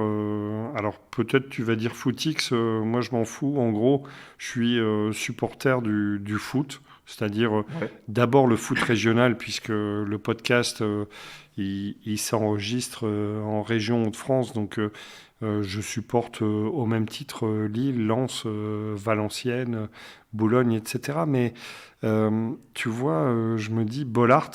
Alors peut-être tu vas dire footix. Moi, je m'en fous. En gros, je suis supporter du foot, c'est-à-dire Ouais. d'abord le foot régional, puisque le podcast il s'enregistre en région Hauts-de-France, donc je supporte au même titre Lille, Lens, Valenciennes, Boulogne, etc. Mais tu vois, je me dis Bollard,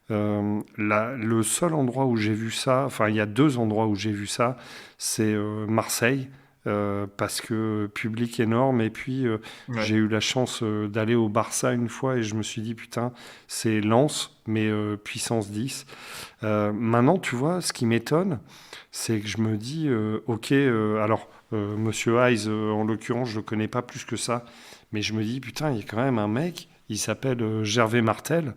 le seul endroit où j'ai vu ça, enfin il y a deux endroits où j'ai vu ça, c'est Marseille, parce que public énorme, et puis Ouais. j'ai eu la chance d'aller au Barça une fois et je me suis dit putain, c'est Lens, mais puissance 10. Maintenant, tu vois, ce qui m'étonne, c'est que je me dis, ok, alors Monsieur Hayes, en l'occurrence, je le connais pas plus que ça, mais je me dis putain, il y a quand même un mec, il s'appelle Gervais Martel.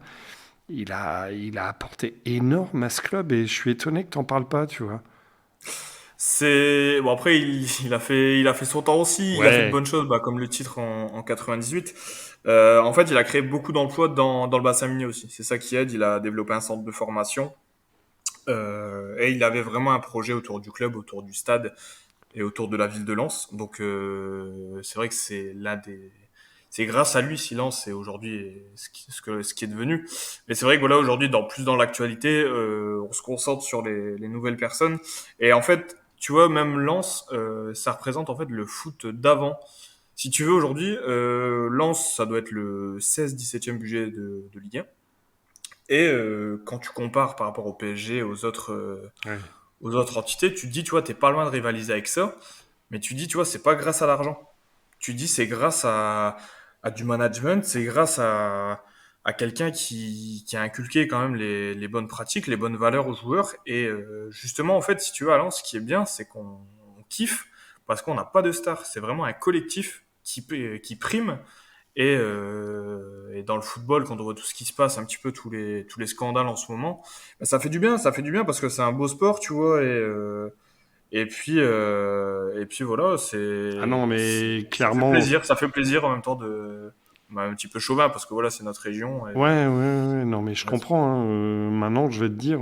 Il a apporté énorme à ce club et je suis étonné que t'en parles pas, tu vois. C'est bon, après il a fait son temps aussi, il a fait de Ouais, bonnes choses, bah, comme le titre en 98. En fait, il a créé beaucoup d'emplois dans le bassin minier aussi. C'est ça qui aide. Il a développé un centre de formation, et il avait vraiment un projet autour du club, autour du stade et autour de la ville de Lens. Donc c'est vrai que c'est grâce à lui si Lens est aujourd'hui ce qui est devenu. Mais c'est vrai que voilà, aujourd'hui, plus dans l'actualité, on se concentre sur les nouvelles personnes. Et en fait, tu vois, même Lens, ça représente en fait le foot d'avant. Si tu veux, aujourd'hui, Lens, ça doit être le 16-17e budget de Ligue 1. Et quand tu compares par rapport au PSG, ouais. aux autres entités, tu te dis, tu vois, t'es pas loin de rivaliser avec ça. Mais tu dis, tu vois, c'est pas grâce à l'argent. Tu dis, c'est grâce à du management, c'est grâce à quelqu'un qui a inculqué quand même les bonnes pratiques, les bonnes valeurs aux joueurs. Et justement, en fait, si tu veux, à Lens, ce qui est bien, c'est qu'on kiffe parce qu'on n'a pas de star. C'est vraiment un collectif qui prime. Et dans le football, quand on voit tout ce qui se passe, un petit peu tous les scandales en ce moment, bah, ça fait du bien parce que c'est un beau sport, tu vois, et puis voilà, Ah non, mais ça fait clairement, plaisir, ça fait plaisir en même temps bah, un petit peu chauvin parce que voilà, c'est notre région. ouais, ouais, ouais, non, mais je Ouais, comprends, hein. Maintenant, je vais te dire,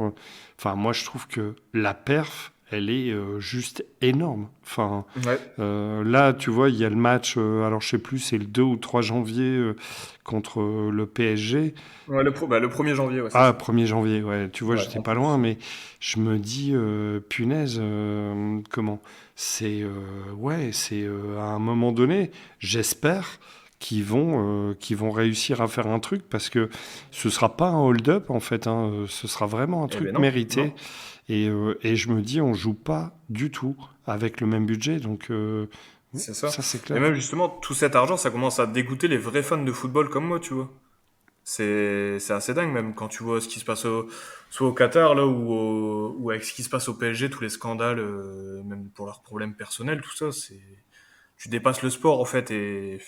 enfin, moi, je trouve que la perf, elle est juste énorme. Enfin, ouais, là, tu vois, il y a le match, alors je sais plus, c'est le 2 ou 3 janvier contre le PSG. ouais, le 1er janvier, ouais, c'est Ah, ça. 1er janvier, ouais, tu vois, Ouais, j'étais en pas loin, plus. mais je me dis, punaise, comment? C'est, ouais, c'est à un moment donné, j'espère qu'ils vont réussir à faire un truc parce que ce sera pas un hold-up en fait, hein, ce sera vraiment un Eh ben truc non, non, mérité. Et je me dis, on joue pas du tout avec le même budget, donc c'est ça. ça c'est Et clair. même justement, tout cet argent, ça commence à dégoûter les vrais fans de football comme moi, tu vois. C'est assez dingue même quand tu vois ce qui se passe soit au Qatar là ou avec ce qui se passe au PSG, tous les scandales, même pour leurs problèmes personnels, tout ça, tu dépasses le sport en fait et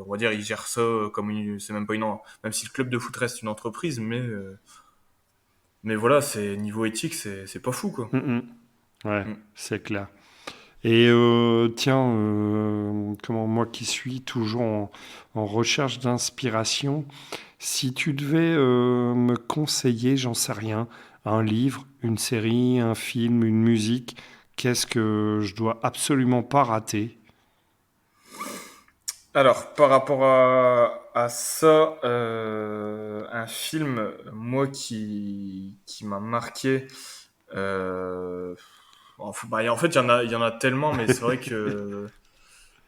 on va dire ils gèrent ça comme c'est même pas même si le club de foot reste une entreprise, mais voilà, c'est niveau éthique, c'est pas fou quoi. Mm, mm. Ouais, Mm. c'est clair. Et tiens, comment moi qui suis toujours en recherche d'inspiration, si tu devais me conseiller, j'en sais rien, un livre, une série, un film, une musique, qu'est-ce que je dois absolument pas rater? Alors, par rapport à ça, un film, moi, qui m'a marqué, euh, en fait, il y en a tellement, mais c'est vrai que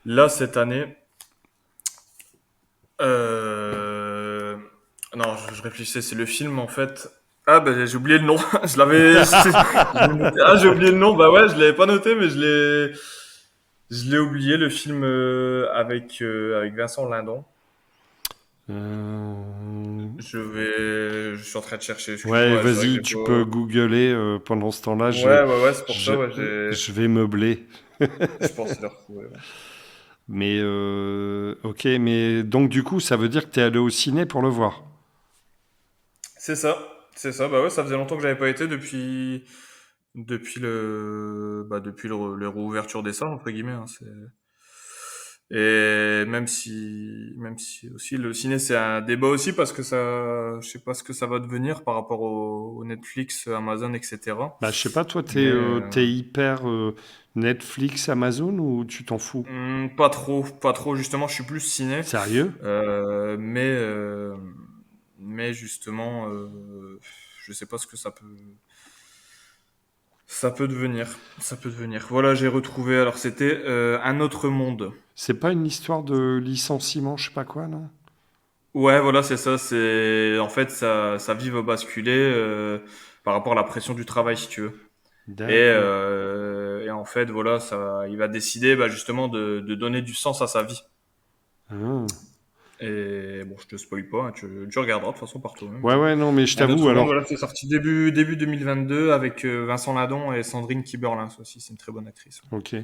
là, cette année, euh, non, je réfléchissais, c'est le film, en fait. Ah, ben, j'ai oublié le nom. Ah, j'ai oublié le nom. Bah ouais, je l'avais pas noté, mais je l'ai oublié, le film avec Vincent Lindon. Euh, Je suis en train de chercher, Ouais, excuse-moi, c'est vrai que vas-y, j'ai tu peux pas. googler pendant ce temps-là. Ouais, c'est pour Je, ça, ouais, je vais meubler. je pensais le retrouver, ouais. Mais ok, mais donc du coup, ça veut dire que t'es allé au ciné pour le voir. C'est ça, c'est ça, bah ouais, ça faisait longtemps que j'avais pas été depuis les réouvertures des salles, entre guillemets, hein, et même si aussi le ciné c'est un débat aussi parce que ça, je sais pas ce que ça va devenir par rapport au Netflix, Amazon, etc. Bah, je sais pas, toi, Mais t'es hyper Netflix, Amazon ou tu t'en fous? pas trop, pas trop. Justement, je suis plus ciné, Sérieux? euh, mais euh, mais justement, je sais pas ce que ça peut devenir. Ça peut devenir. Voilà, j'ai retrouvé. Alors, c'était Un autre monde. C'est pas une histoire de licenciement, je sais pas quoi, non? Ouais, voilà, c'est ça. C'est en fait sa vie va basculer par rapport à la pression du travail, si tu veux. D'accord. Et en fait, voilà, il va décider bah, justement de donner du sens à sa vie. Ah. Et bon, je te spoil pas, hein, tu regarderas de toute façon par toi-même. Ouais, ouais, non, mais je Un t'avoue, autre monde, alors, voilà, c'est sorti début 2022 avec Vincent Ladon et Sandrine Kiberlin aussi. C'est une très bonne actrice. ok.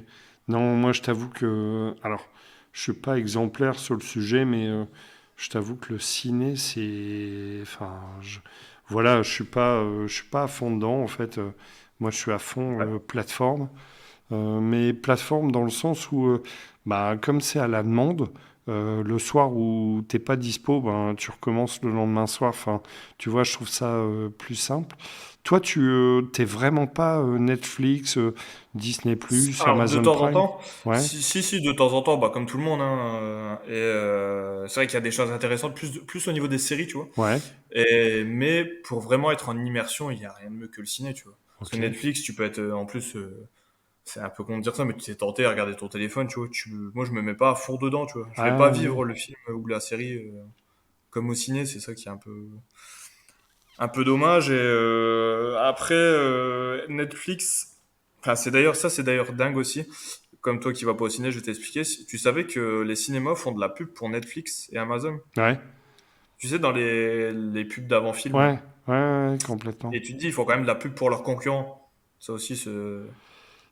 Non, moi, je t'avoue que, alors, je suis pas exemplaire sur le sujet, mais je t'avoue que le ciné, c'est, enfin, voilà, je suis pas à fond dedans, en fait. Moi, je suis à fond Ouais. plateforme. Mais plateforme dans le sens où, bah, comme c'est à la demande, le soir où t'es pas dispo, ben, tu recommences le lendemain soir. Enfin, tu vois, je trouve ça plus simple. Toi, t'es vraiment pas Netflix, Disney+, Alors, de Amazon temps en Prime? temps, Ouais, si, de temps en temps, bah, comme tout le monde, hein, c'est vrai qu'il y a des choses intéressantes, plus au niveau des séries, tu vois. ouais, Mais pour vraiment être en immersion, il y a rien de mieux que le ciné, tu vois. Parce que ok. Netflix, tu peux être, en plus, c'est un peu con de dire ça, mais tu t'es tenté à regarder ton téléphone, tu vois. Moi, je me mets pas à fond dedans, tu vois. Je vais pas Ah oui, vivre le film ou la série comme au ciné, c'est ça qui est un peu dommage. Et après, Netflix, enfin, c'est d'ailleurs dingue aussi. Comme toi qui vas pas au ciné, je vais t'expliquer. Tu savais que les cinémas font de la pub pour Netflix et Amazon? ouais, Tu sais, dans les pubs d'avant-film, là. ouais, ouais, complètement. Et tu te dis, ils font quand même de la pub pour leurs concurrents. Ça aussi,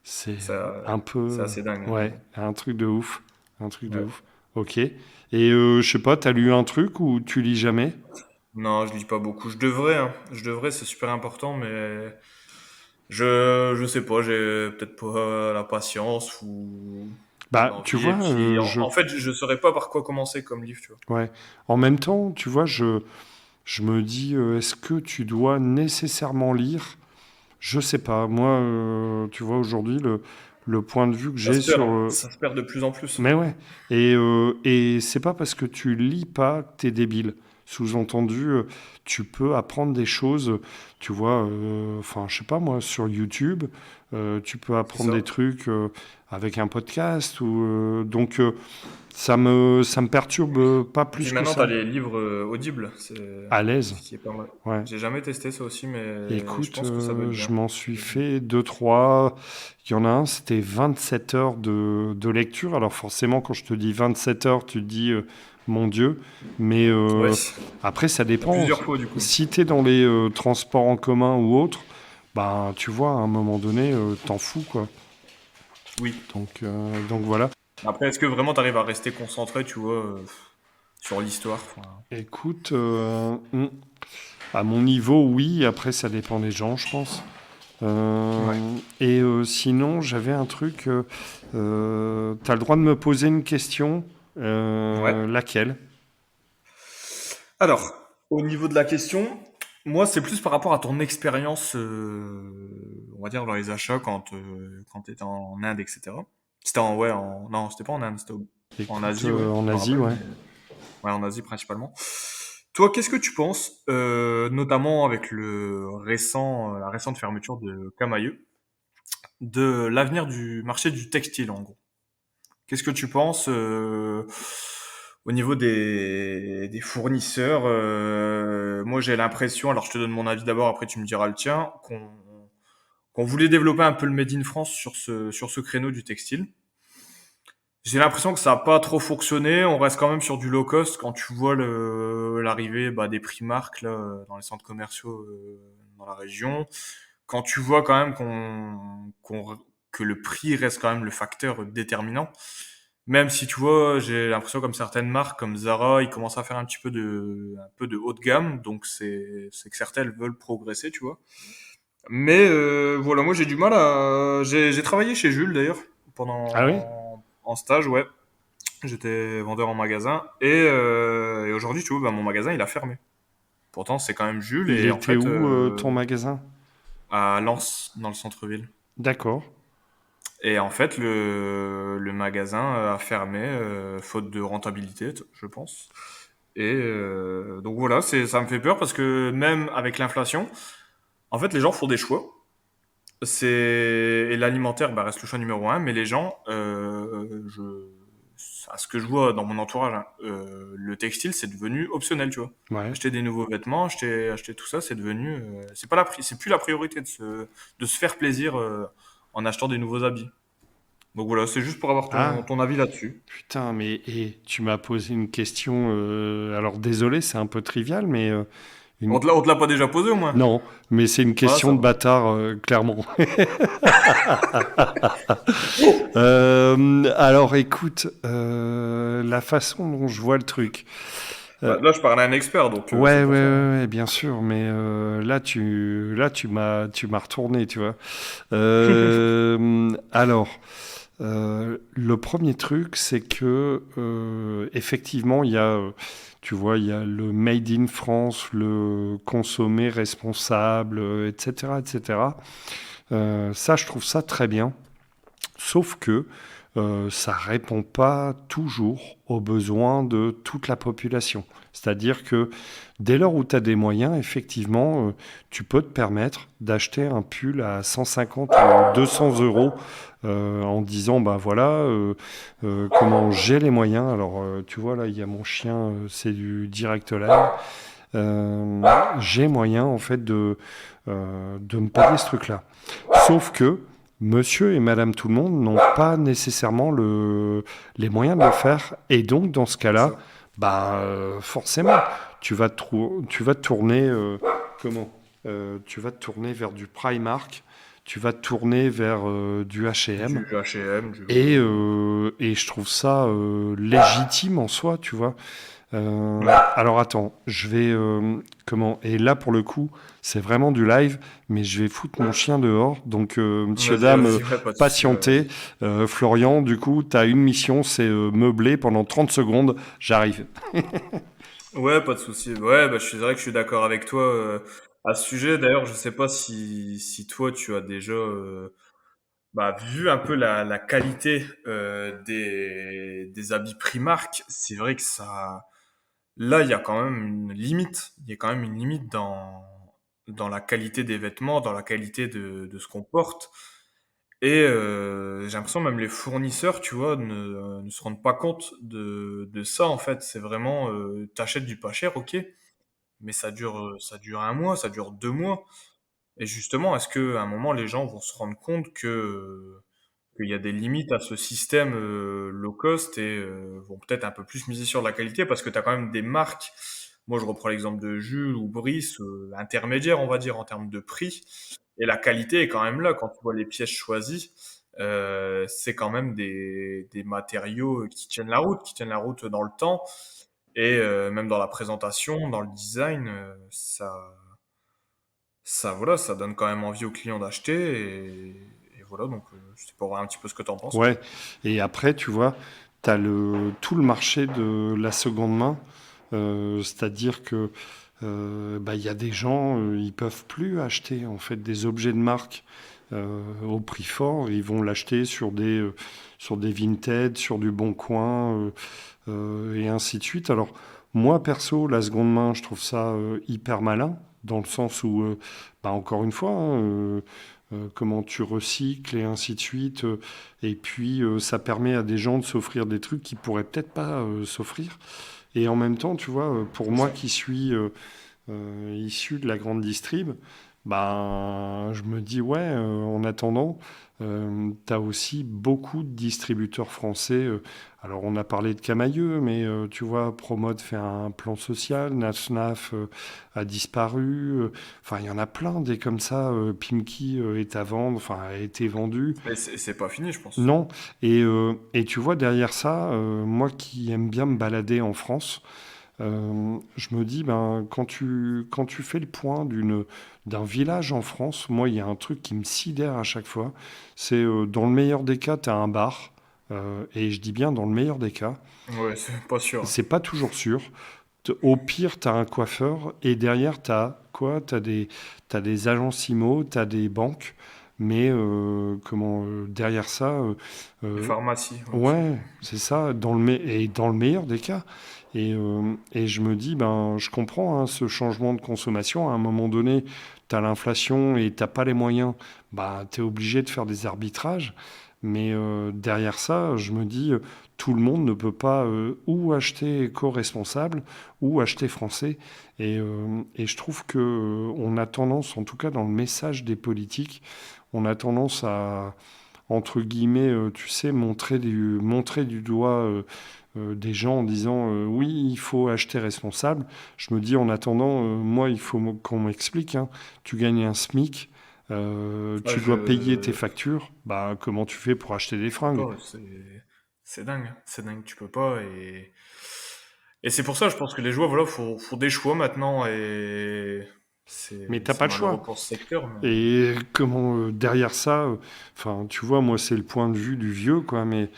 C'est ça, un c'est peu, assez dingue, hein, mais ouais, bon. un truc de ouf, un truc de Ouais. ouf. Ok. Et je sais pas, t'as lu un truc ou tu lis jamais? Non, je lis pas beaucoup. Je devrais, hein. Je devrais, c'est super important, mais je sais pas, j'ai peut-être pas la patience ou Bah, tu l'envie. Et vois, puis, en fait, je saurais pas par quoi commencer comme livre, tu vois. ouais. En même temps, tu vois, je me dis, est-ce que tu dois nécessairement lire? Je sais pas. Moi, tu vois, aujourd'hui, le point de vue que Ça j'ai se perd, sur, hein. Ça se perd de plus en plus. mais ouais. Et c'est pas parce que tu lis pas que t'es débile. Sous-entendu, tu peux apprendre des choses, tu vois, enfin, je sais pas moi, sur YouTube, tu peux C'est apprendre ça. des trucs avec un podcast ou donc ça me perturbe pas Et puis plus que maintenant, t'as ça. les livres audibles. À l'aise, Ce qui est pas mal. ouais. J'ai jamais testé ça aussi, mais je Écoute, pense que ça doit être je bien. m'en suis fait deux, trois. Il y en a un, c'était 27 heures de lecture. Alors forcément, quand je te dis 27 heures, tu te dis, mon Dieu. Mais Ouais. après, ça À dépend. plusieurs fois, du coup. Si tu es dans les transports en commun ou autre, bah, tu vois, à un moment donné, t'en fous, quoi. Oui. Donc voilà. Après, est-ce que vraiment t'arrives à rester concentré, tu vois, sur l'histoire? Enfin, Écoute, à mon niveau, oui. Après, ça dépend des gens, je pense. ouais. Sinon, j'avais un truc. T'as le droit de me poser une question. Ouais. Laquelle? Alors, au niveau de la question, moi, c'est plus par rapport à ton expérience, on va dire, dans les achats quand tu étais en Inde, etc. Non, c'était pas en Inde, en Écoute, Asie, ouais, en je me Asie, rappelle, ouais. mais ouais, en Asie principalement. Toi, qu'est-ce que tu penses, notamment avec la récente fermeture de Camaïeu, de l'avenir du marché du textile, en gros? Qu'est-ce que tu penses au niveau des fournisseurs? Moi, j'ai l'impression, alors je te donne mon avis d'abord, après tu me diras le tien, qu'on voulait développer un peu le Made in France sur ce créneau du textile. J'ai l'impression que ça a pas trop fonctionné. On reste quand même sur du low cost quand tu vois l'arrivée des Primark là, dans les centres commerciaux dans la région. Quand tu vois quand même que le prix reste quand même le facteur déterminant. Même si tu vois, j'ai l'impression comme certaines marques comme Zara, ils commencent à faire un peu de haut de gamme, donc c'est que certaines veulent progresser, tu vois. Mais voilà, moi j'ai du mal à j'ai travaillé chez Jules d'ailleurs Ah oui? pendant en stage, ouais. J'étais vendeur en magasin et aujourd'hui, tu vois, mon magasin il a fermé. Pourtant, c'est quand même Jules Il et en était fait où ton magasin? à Lens dans le centre-ville. D'accord. Et en fait, le magasin a fermé faute de rentabilité, je pense. Et donc voilà, ça me fait peur parce que même avec l'inflation, en fait, les gens font des choix. Et l'alimentaire reste le choix numéro un, mais les gens, à ce que je vois dans mon entourage, hein, le textile c'est devenu optionnel, tu vois. Ouais. Acheter des nouveaux vêtements, acheter tout ça, c'est devenu, c'est pas c'est plus la priorité de se faire plaisir en achetant des nouveaux habits. Donc voilà, c'est juste pour avoir Ah, ton avis là-dessus. putain, mais tu m'as posé une question. Alors désolé, c'est un peu trivial, mais une... On te l'a pas déjà posé au moins? non, mais c'est une Ah, question ça de va. bâtard, clairement. Alors écoute, la façon dont je vois le truc. euh, Bah, là, je parle à un expert, donc c'est ouais, ouais, pour ça, hein. ouais, ouais, bien sûr, mais là, tu m'as retourné, tu vois. Alors, le premier truc, c'est que effectivement, il y a, tu vois, il y a le made in France, le consommer responsable, etc., etc. Ça, je trouve ça très bien. Sauf que ça répond pas toujours aux besoins de toute la population. C'est-à-dire que dès lors où tu as des moyens, effectivement, tu peux te permettre d'acheter un pull à 150 ou 200 euros en disant, bah voilà, comment j'ai les moyens. Alors, tu vois, là, il y a mon chien, c'est du direct live. Euh, j'ai moyen, en fait, de me payer ce truc-là. Sauf que monsieur et madame tout le monde n'ont pas nécessairement les moyens de le faire. Et donc, dans ce C'est cas-là, ça. bah, forcément, tu vas te tourner, comment tu vas te tourner vers du Primark, tu vas te tourner vers du H&M. Du H&M, du... Et je trouve ça légitime en soi, tu vois. Ouais. Alors attends, je vais comment? Et là pour le coup, c'est vraiment du live, mais je vais foutre mon chien dehors. Donc monsieur Vas-y, dame, vas-y, ouais, pas de souci, ouais, patientez. vas-y. Florian, du coup, t'as une mission, c'est meubler pendant 30 secondes. J'arrive. Ouais, pas de souci. Ouais, je suis vrai que je suis d'accord avec toi à ce sujet. D'ailleurs, je sais pas si toi tu as déjà vu un peu la qualité des habits Primark. C'est vrai que ça, là, il y a quand même une limite. Il y a quand même une limite dans la qualité des vêtements, dans la qualité de ce qu'on porte. Et j'ai l'impression même les fournisseurs, tu vois, ne se rendent pas compte de ça en fait. C'est vraiment, t'achètes du pas cher, ok, mais ça dure un mois, ça dure 2 mois. Et justement, est-ce que à un moment les gens vont se rendre compte qu'il y a des limites à ce système low cost et vont peut-être un peu plus miser sur la qualité parce que tu as quand même des marques. Moi, je reprends l'exemple de Jules ou Brice, intermédiaires, on va dire, en termes de prix. Et la qualité est quand même là quand tu vois les pièces choisies. C'est quand même des matériaux qui tiennent la route dans le temps et même dans la présentation, dans le design, voilà, ça donne quand même envie aux clients d'acheter et voilà, donc c'était pour voir un petit peu ce que tu en penses, quoi. Ouais. Et après, tu vois, t'as tout le marché de la seconde main. C'est-à-dire que bah, il y a des gens, ils peuvent plus acheter en fait des objets de marque au prix fort. Ils vont l'acheter sur des Vinted, sur du Bon Coin et ainsi de suite. Alors moi perso, la seconde main, je trouve ça hyper malin dans le sens où, bah, encore une fois, hein, comment tu recycles et ainsi de suite. Et puis ça permet à des gens de s'offrir des trucs qu'ils pourraient peut-être pas s'offrir. Et en même temps, tu vois, pour C'est moi ça. qui suis issus de la grande distrib, ben, je me dis, ouais, en attendant, tu as aussi beaucoup de distributeurs français. Alors, on a parlé de Camailleux, mais tu vois, Promode fait un plan social, NAFNAF a disparu. Enfin, il y en a plein des comme ça. Pimki est à vendre, enfin, a été vendu. Mais c'est pas fini, je pense. Non. Et tu vois, derrière ça, moi qui aime bien me balader en France, je me dis, ben, quand tu fais le point d'un village en France, moi, il y a un truc qui me sidère à chaque fois. C'est dans le meilleur des cas, tu as un bar. Et je dis bien dans le meilleur des cas. Ouais, c'est pas sûr. C'est pas toujours sûr. Au pire, tu as un coiffeur. Et derrière, tu as quoi? T'as des agences IMO, tu as des banques. Mais derrière ça, Les euh, pharmacies aussi. ouais, c'est ça, et dans le meilleur des cas. Et je me dis, ben, je comprends hein, ce changement de consommation. À un moment donné, tu as l'inflation et t'as pas les moyens, bah, tu es obligé de faire des arbitrages. Mais derrière ça, je me dis, tout le monde ne peut pas ou acheter éco-responsable ou acheter français. Et je trouve que on a tendance, en tout cas dans le message des politiques, on a tendance à entre guillemets, tu sais, montrer du doigt des gens en disant oui, il faut acheter responsable. Je me dis en attendant, moi, il faut qu'on m'explique. Hein. Tu gagnes un SMIC, Ouais, tu dois payer tes je factures. Bah, comment tu fais pour acheter des peux fringues? pas, c'est dingue, c'est dingue, tu peux pas et c'est pour ça je pense que les joueurs voilà, faut des choix maintenant et Mais t'as c'est pas le malheureux choix. pour ce secteur mais Et comment derrière ça, enfin, tu vois, moi, c'est le point de vue du vieux, quoi. Mais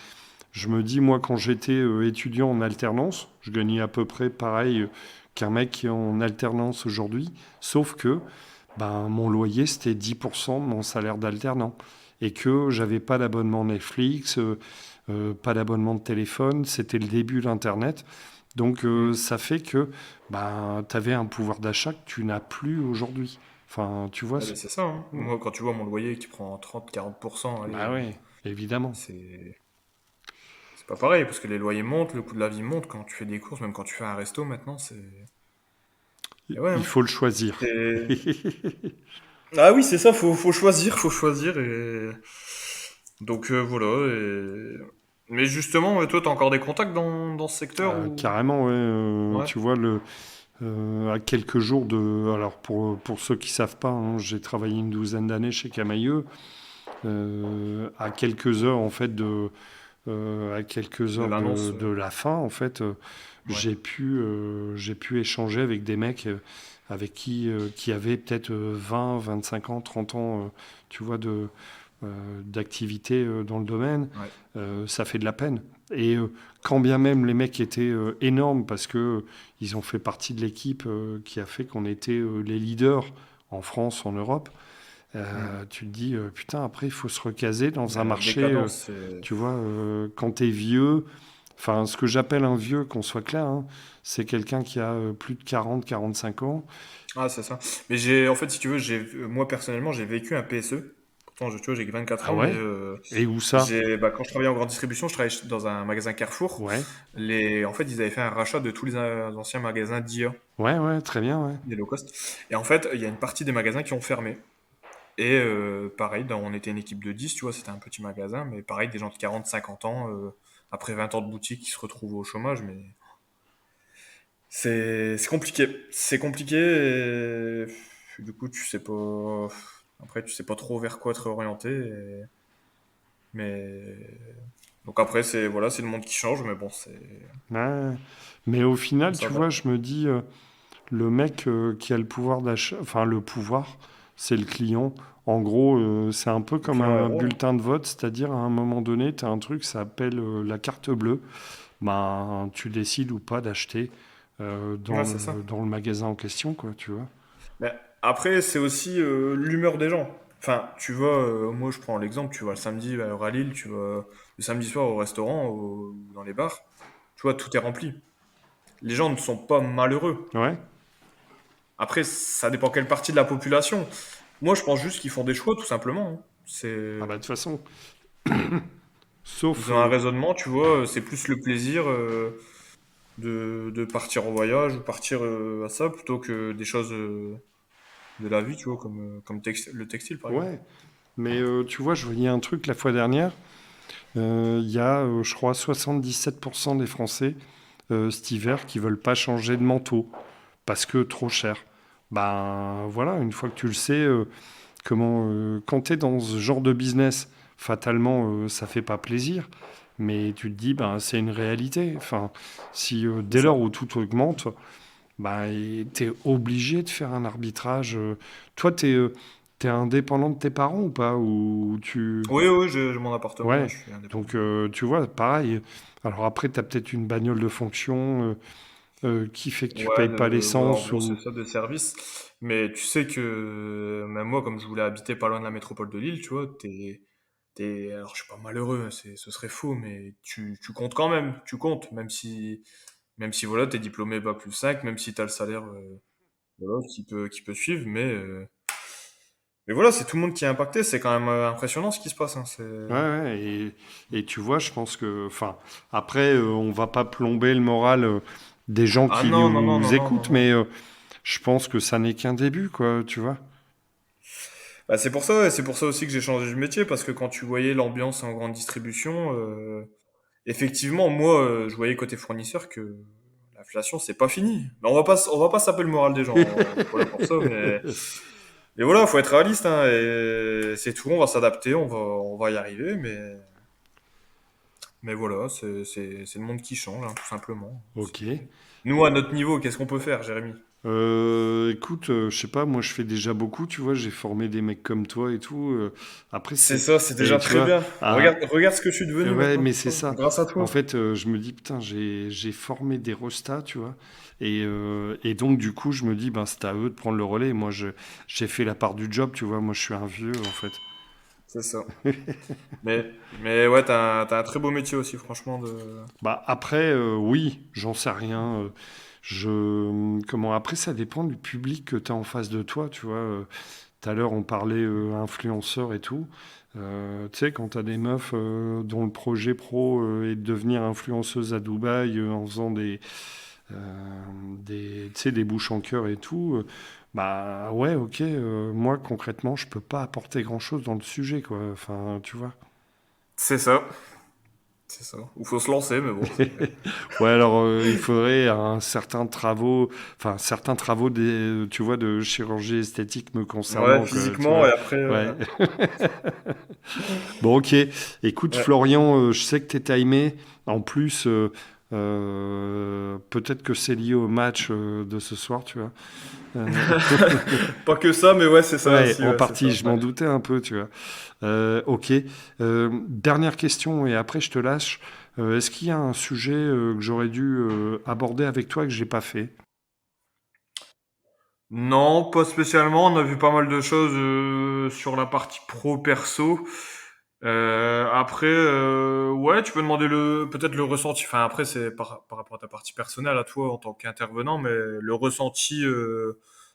je me dis, moi, quand j'étais étudiant en alternance, je gagnais à peu près pareil qu'un mec qui est en alternance aujourd'hui, sauf que ben, mon loyer, c'était 10% de mon salaire d'alternant. Et que j'avais pas d'abonnement Netflix, pas d'abonnement de téléphone, c'était le début d'Internet. Donc mmh. ça fait que ben, tu avais un pouvoir d'achat que tu n'as plus aujourd'hui. Enfin, tu vois, Ah beh, c'est ça, hein. Moi quand tu vois mon loyer qui prend 30-40%, allez, bah ouais, évidemment. c'est c'est pas pareil parce que les loyers montent, le coût de la vie monte quand tu fais des courses, même quand tu fais un resto maintenant, c'est et ouais, Il hein. faut le choisir. C'est ah oui, c'est ça, faut choisir et donc voilà mais justement, toi, t'as encore des contacts dans ce secteur ou Carrément, ouais, ouais, tu vois, à quelques jours de... Alors, pour ceux qui savent pas, hein, j'ai travaillé une douzaine d'années chez Camailleux. À quelques heures, en fait, à quelques de heures l'annonce, de la fin, en fait, ouais. j'ai pu échanger avec des mecs avec qui avaient peut-être 20, 25 ans, 30 ans, tu vois, d'activité dans le domaine. Ouais. Ça fait de la peine. Et quand bien même les mecs étaient énormes parce que ils ont fait partie de l'équipe qui a fait qu'on était les leaders en France, en Europe, Hmm. tu te dis, putain, après, il faut se recaser dans un Mais la marché, décadence, c'est... tu vois, quand t'es vieux, enfin, ce que j'appelle un vieux, qu'on soit clair, hein, c'est quelqu'un qui a plus de 40, 45 ans. Ah, c'est ça. Mais en fait, si tu veux, moi personnellement, j'ai vécu un PSE. Pourtant, tu vois, j'ai que 24 Ah ans, mais ouais? Et où ça? quand je travaillais en grande distribution, je travaillais dans un magasin Carrefour. Ouais, En fait, ils avaient fait un rachat de tous les anciens magasins d'IA, ouais, ouais, très bien, ouais. des low cost. Et en fait, il y a une partie des magasins qui ont fermé. Et pareil, on était une équipe de 10, tu vois, c'était un petit magasin, mais pareil, des gens de 40, 50 ans, après 20 ans de boutique, qui se retrouvent au chômage, mais c'est compliqué. C'est compliqué et du coup, tu sais pas. Après, tu sais pas trop vers quoi être orienté. Mais. Donc après, voilà, c'est le monde qui change, mais bon, c'est Ouais. Mais au on final, tu vois, s'adapte. je me dis, le mec qui a le pouvoir d'achat, enfin, le pouvoir, c'est le client. En gros, c'est un peu Le comme client un héros, hein. bulletin de vote, c'est-à-dire à un moment donné, tu as un truc, ça s'appelle la carte bleue. Ben, tu décides ou pas d'acheter Ouais, c'est ça. dans le magasin en question, quoi, tu vois. Mais après, c'est aussi l'humeur des gens. Enfin, tu vois, moi je prends l'exemple, tu vas le samedi à Lille, tu vas le samedi soir au restaurant ou dans les bars, tu vois, tout est rempli. Les gens ne sont pas malheureux. Ouais. Après, ça dépend quelle partie de la population. Moi, je pense juste qu'ils font des choix, tout simplement, hein. Ah bah, de toute façon, Ils sauf... ont un raisonnement, tu vois, c'est plus le plaisir. de partir en voyage ou partir à ça plutôt que des choses de la vie, tu vois, comme le textile par exemple. Ouais, mais tu vois, je voyais un truc la fois dernière. Il y a, je crois, 77% des Français cet hiver qui veulent pas changer de manteau parce que trop cher. Ben voilà, une fois que tu le sais, quand tu es dans ce genre de business, fatalement, ça fait pas plaisir. Mais tu te dis, ben, c'est une réalité. Enfin, si C'est dès ça. lors où tout augmente, ben, tu es obligé de faire un arbitrage. Toi, t'es indépendant de tes parents ou pas? Ou tu... Oui, oui, j'ai mon appartement et Ouais, je suis indépendant. donc tu vois, pareil. Alors après, tu as peut-être une bagnole de fonction qui fait que tu Ouais, payes pas ouais, en l'essence gros, c'est ou... ça, de service. Mais tu sais que même moi, comme je voulais habiter pas loin de la métropole de Lille, tu vois, alors je suis pas malheureux, hein, ce serait faux, mais tu comptes quand même, tu comptes, même si voilà, t'es diplômé bac+5, même si t'as le salaire voilà, qui peut suivre, mais voilà, c'est tout le monde qui est impacté, c'est quand même impressionnant ce qui se passe, hein, Ouais, ouais, et tu vois, je pense que... Enfin, après, on va pas plomber le moral des gens Ah qui non, non, non, nous non, non, non, écoutent, non. mais je pense que ça n'est qu'un début, quoi, tu vois. Bah, c'est pour ça, et c'est pour ça aussi que j'ai changé de métier, parce que quand tu voyais l'ambiance en grande distribution, effectivement, moi, je voyais côté fournisseur que l'inflation, c'est pas fini. Mais on va pas saper le moral des gens, on n'est pas là pour ça, mais voilà, faut être réaliste, hein, et c'est tout, on va s'adapter, on va y arriver, mais voilà, c'est le monde qui change, hein, tout simplement. Ok. Nous, à notre niveau, qu'est-ce qu'on peut faire, Jérémy? Écoute, je sais pas, moi je fais déjà beaucoup, tu vois, j'ai formé des mecs comme toi et tout. Après, C'est c'est. ça, c'est Et déjà tu très vois, bien. Regarde ce que je suis devenu ouais, maintenant, mais tu c'est vois, ça. grâce à En toi. fait, je me dis, putain, j'ai formé des restas, tu vois. Et donc, du coup, je me dis, ben, c'est à eux de prendre le relais. Moi, j'ai fait la part du job, tu vois. Moi, je suis un vieux, en fait. C'est ça. Mais ouais, t'as un très beau métier aussi, franchement. Bah, après, oui, j'en sais rien. Comment, après, ça dépend du public que tu as en face de toi, tu vois. Tout à l'heure, on parlait influenceurs et tout. Tu sais, quand tu as des meufs dont le projet pro est de devenir influenceuse à Dubaï en faisant euh, tu sais, des bouches en cœur et tout, bah ouais, ok, moi concrètement, je peux pas apporter grand-chose dans le sujet, quoi. Enfin, tu vois. C'est ça. C'est ça. Il faut se lancer, mais bon, c'est. Ouais, alors il faudrait certains travaux, tu vois, de chirurgie esthétique me Ouais, concernant, quoi, tu physiquement, vois. et après. Ouais. Bon, ok. Écoute, Ouais. Florian, je sais que t'es timé. En plus, peut-être que c'est lié au match de ce soir, tu vois. Euh, Pas que ça, mais ouais, c'est ça ouais, aussi, en ouais, c'est partie, ça. je Ouais. m'en doutais un peu, tu vois. Ok. Dernière question et après je te lâche. Est-ce qu'il y a un sujet que j'aurais dû aborder avec toi que j'ai pas fait? Non, pas spécialement. On a vu pas mal de choses sur la partie pro-perso. Après, ouais, tu peux demander peut-être le ressenti. Enfin, après, c'est par rapport à ta partie personnelle, à toi en tant qu'intervenant, mais le ressenti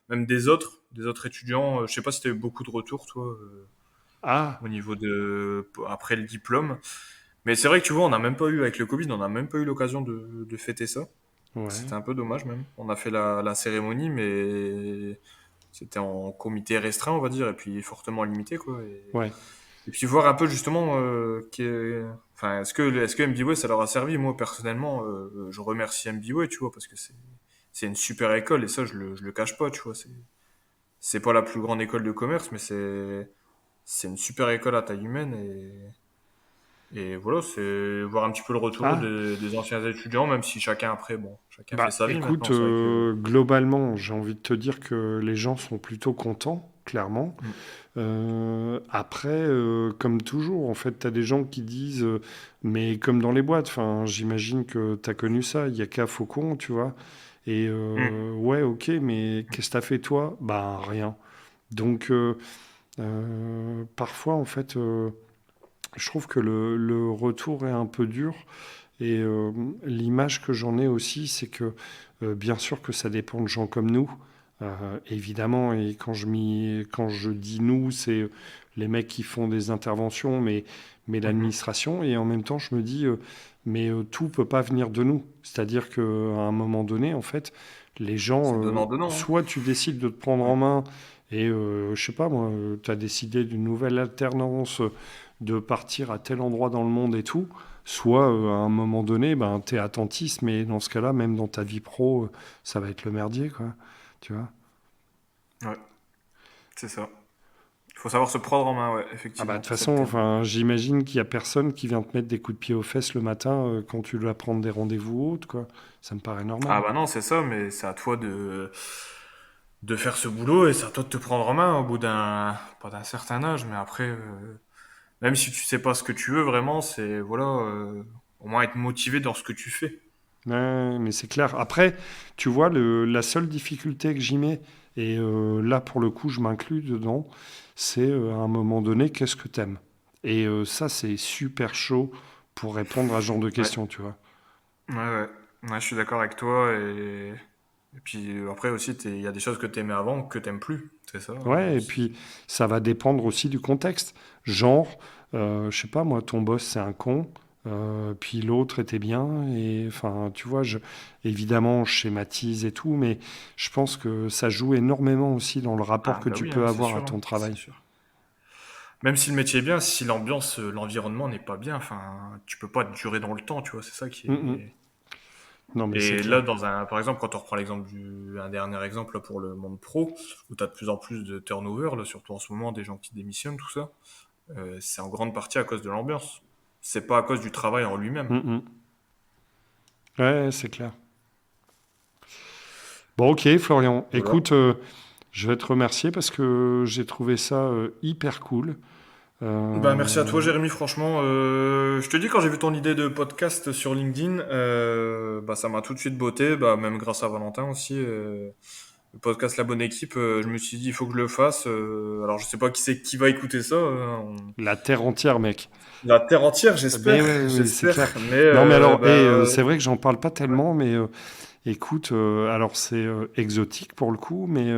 même des autres étudiants. Je sais pas si tu as eu beaucoup de retours, toi, Ah, au niveau après le diplôme. Mais c'est vrai que tu vois, on n'a même pas eu, avec le Covid, on n'a même pas eu l'occasion de fêter ça. ouais, C'était un peu dommage même. On a fait la cérémonie, mais c'était en comité restreint, on va dire, et puis fortement limité, quoi. ouais. Et puis voir un peu justement, enfin, est-ce que MBWay ça leur a servi? Moi personnellement, je remercie MBWay, tu vois, parce que c'est une super école et ça je le cache pas, tu vois. C'est pas la plus grande école de commerce, mais c'est une super école à taille humaine et voilà, c'est voir un petit peu le retour Ah, des anciens étudiants, même si chacun après, bon, chacun fait bah sa vie écoute, maintenant, c'est vrai que. globalement, j'ai envie de te dire que les gens sont plutôt contents, clairement. Mm. Après, comme toujours, en fait, tu as des gens qui disent, mais comme dans les boîtes, enfin, j'imagine que tu as connu ça, il y a qu'à Faucon, tu vois. Et Mm. ouais, ok, mais qu'est-ce que t'as fait toi? Bah rien. Donc parfois, en fait, je trouve que le retour est un peu dur. Et l'image que j'en ai aussi, c'est que bien sûr que ça dépend de gens comme nous, évidemment. Et quand je dis nous, c'est les mecs qui font des interventions, mais l'administration. Et en même temps, je me dis, tout peut pas venir de nous. C'est-à-dire qu'à un moment donné, en fait, les gens, C'est donnant-donnant. soit tu décides de te prendre en main et, je sais pas moi, tu as décidé d'une nouvelle alternance, de partir à tel endroit dans le monde et tout, soit à un moment donné, ben, tu es attentiste, mais dans ce cas-là, même dans ta vie pro, ça va être le merdier, quoi. Tu vois? Ouais, c'est ça. Il faut savoir se prendre en main, ouais, Ah bah, de effectivement. toute C'est ça le façon, terme. enfin, j'imagine qu'il y a personne qui vient te mettre des coups de pied aux fesses le matin quand tu dois prendre des rendez-vous ou autre, quoi. Ça me paraît normal. Ah bah non, c'est ça, mais c'est à toi de faire ce boulot et c'est à toi de te prendre en main au bout pas d'un certain âge, mais après, même si tu sais pas ce que tu veux vraiment, c'est, voilà, au moins être motivé dans ce que tu fais. Ouais, mais c'est clair. Après, tu vois, la seule difficulté que j'y mets, et là, pour le coup, je m'inclus dedans, c'est à un moment donné, qu'est-ce que t'aimes? Et ça, c'est super chaud pour répondre à ce genre de Ouais, questions, tu vois. ouais, ouais. Ouais, je suis d'accord avec toi et puis après aussi, il y a des choses que t'aimais avant que t'aimes plus, c'est ça Ouais, et aussi. puis ça va dépendre aussi du contexte. Genre, je sais pas, moi, ton boss, c'est un con, puis l'autre était bien, et enfin, tu vois, évidemment, je schématise et tout, mais je pense que ça joue énormément aussi dans le rapport Ah que bah tu oui, peux avoir à hein, ton c'est travail. sûr. Même si le métier est bien, si l'ambiance, l'environnement n'est pas bien, enfin, tu peux pas durer dans le temps, tu vois, c'est ça qui Mm, mm. est. Non, mais c'est Et là, clair. par exemple, quand on reprend un dernier exemple là, pour le monde pro, où tu as de plus en plus de turnover, là, surtout en ce moment, des gens qui démissionnent, tout ça, c'est en grande partie à cause de l'ambiance. C'est pas à cause du travail en lui-même. Mm, mm. Ouais, c'est clair. Bon, ok, Florian. Voilà. Écoute, je vais te remercier parce que j'ai trouvé ça hyper cool. Ben, merci à toi, Euh, Jérémy. Franchement, je te dis, quand j'ai vu ton idée de podcast sur LinkedIn, bah, ça m'a tout de suite botté, bah, même grâce à Valentin aussi. Le podcast La Bonne Équipe, je me suis dit, il faut que je le fasse. Alors, je sais pas qui va écouter ça. la terre entière, mec. La terre entière, Mais j'espère, ouais, c'est j'espère. clair. Mais Non, mais alors, bah, c'est vrai que j'en parle pas ouais. tellement, mais écoute, alors c'est exotique pour le coup, mais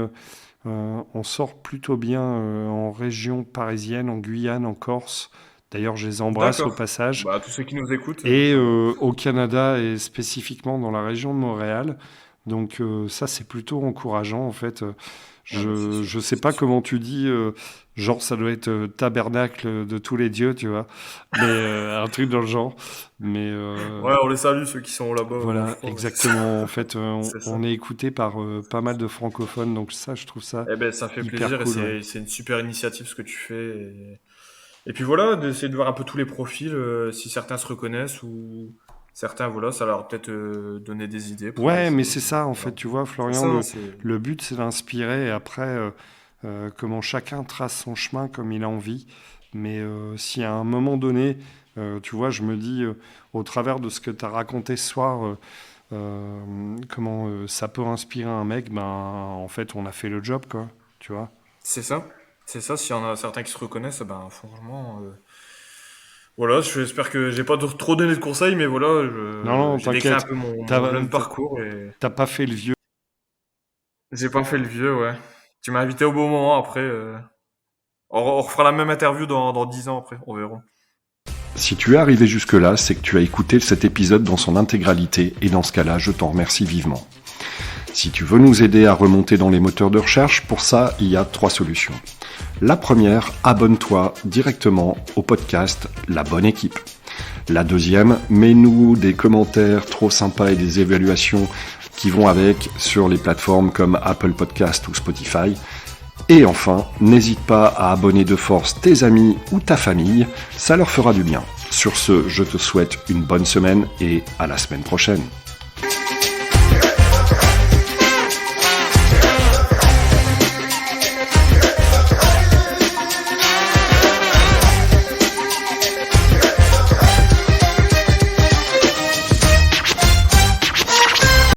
on sort plutôt bien en région parisienne, en Guyane, en Corse. D'ailleurs, je les embrasse au D'accord. passage. Bah, tous ceux qui nous écoutent, Et voilà. au Canada et spécifiquement dans la région de Montréal. Donc ça, c'est plutôt encourageant en fait. Ah bah, c'est sûr, Je sais c'est pas sûr. comment tu dis, genre ça doit être tabernacle de tous les dieux, tu vois. Mais un truc dans le genre. Mais Ouais, on les salue, ceux qui sont là-bas, en voilà, froid, ouais, c'est ça. exactement. En fait, C'est ça. on est écouté par pas mal de francophones. Donc ça, je trouve ça Eh ben, ça fait hyper plaisir et cool, ouais. c'est une super initiative ce que tu fais. Et puis voilà, d'essayer de voir un peu tous les profils, si certains se reconnaissent ou certains, voilà, ça leur a peut-être donné des idées pour Ouais, mais essayer. c'est ça, en fait, Voilà. tu vois, C'est Florian, ça, hein, c'est. le but, c'est d'inspirer, et après, comment chacun trace son chemin comme il a envie. Mais si à un moment donné, tu vois, je me dis, au travers de ce que tu as raconté ce soir, comment ça peut inspirer un mec, ben, en fait, on a fait le job, quoi, tu vois. C'est ça. C'est ça, s'il y en a certains qui se reconnaissent, ben franchement, voilà, j'espère que j'ai pas trop donné de conseils, mais voilà, Non, non, j'ai décrit un t'inquiète, peu mon t'as, jeune parcours et t'as pas fait le vieux. j'ai pas fait le vieux, ouais. Tu m'as invité au bon moment après. On refera la même interview dans 10 ans après, on verra. Si tu es arrivé jusque-là, c'est que tu as écouté cet épisode dans son intégralité, et dans ce cas-là, je t'en remercie vivement. Si tu veux nous aider à remonter dans les moteurs de recherche, pour ça, il y a 3 solutions. La première, abonne-toi directement au podcast La Bonne Équipe. La deuxième, mets-nous des commentaires trop sympas et des évaluations qui vont avec sur les plateformes comme Apple Podcast ou Spotify. Et enfin, n'hésite pas à abonner de force tes amis ou ta famille, ça leur fera du bien. Sur ce, je te souhaite une bonne semaine et à la semaine prochaine.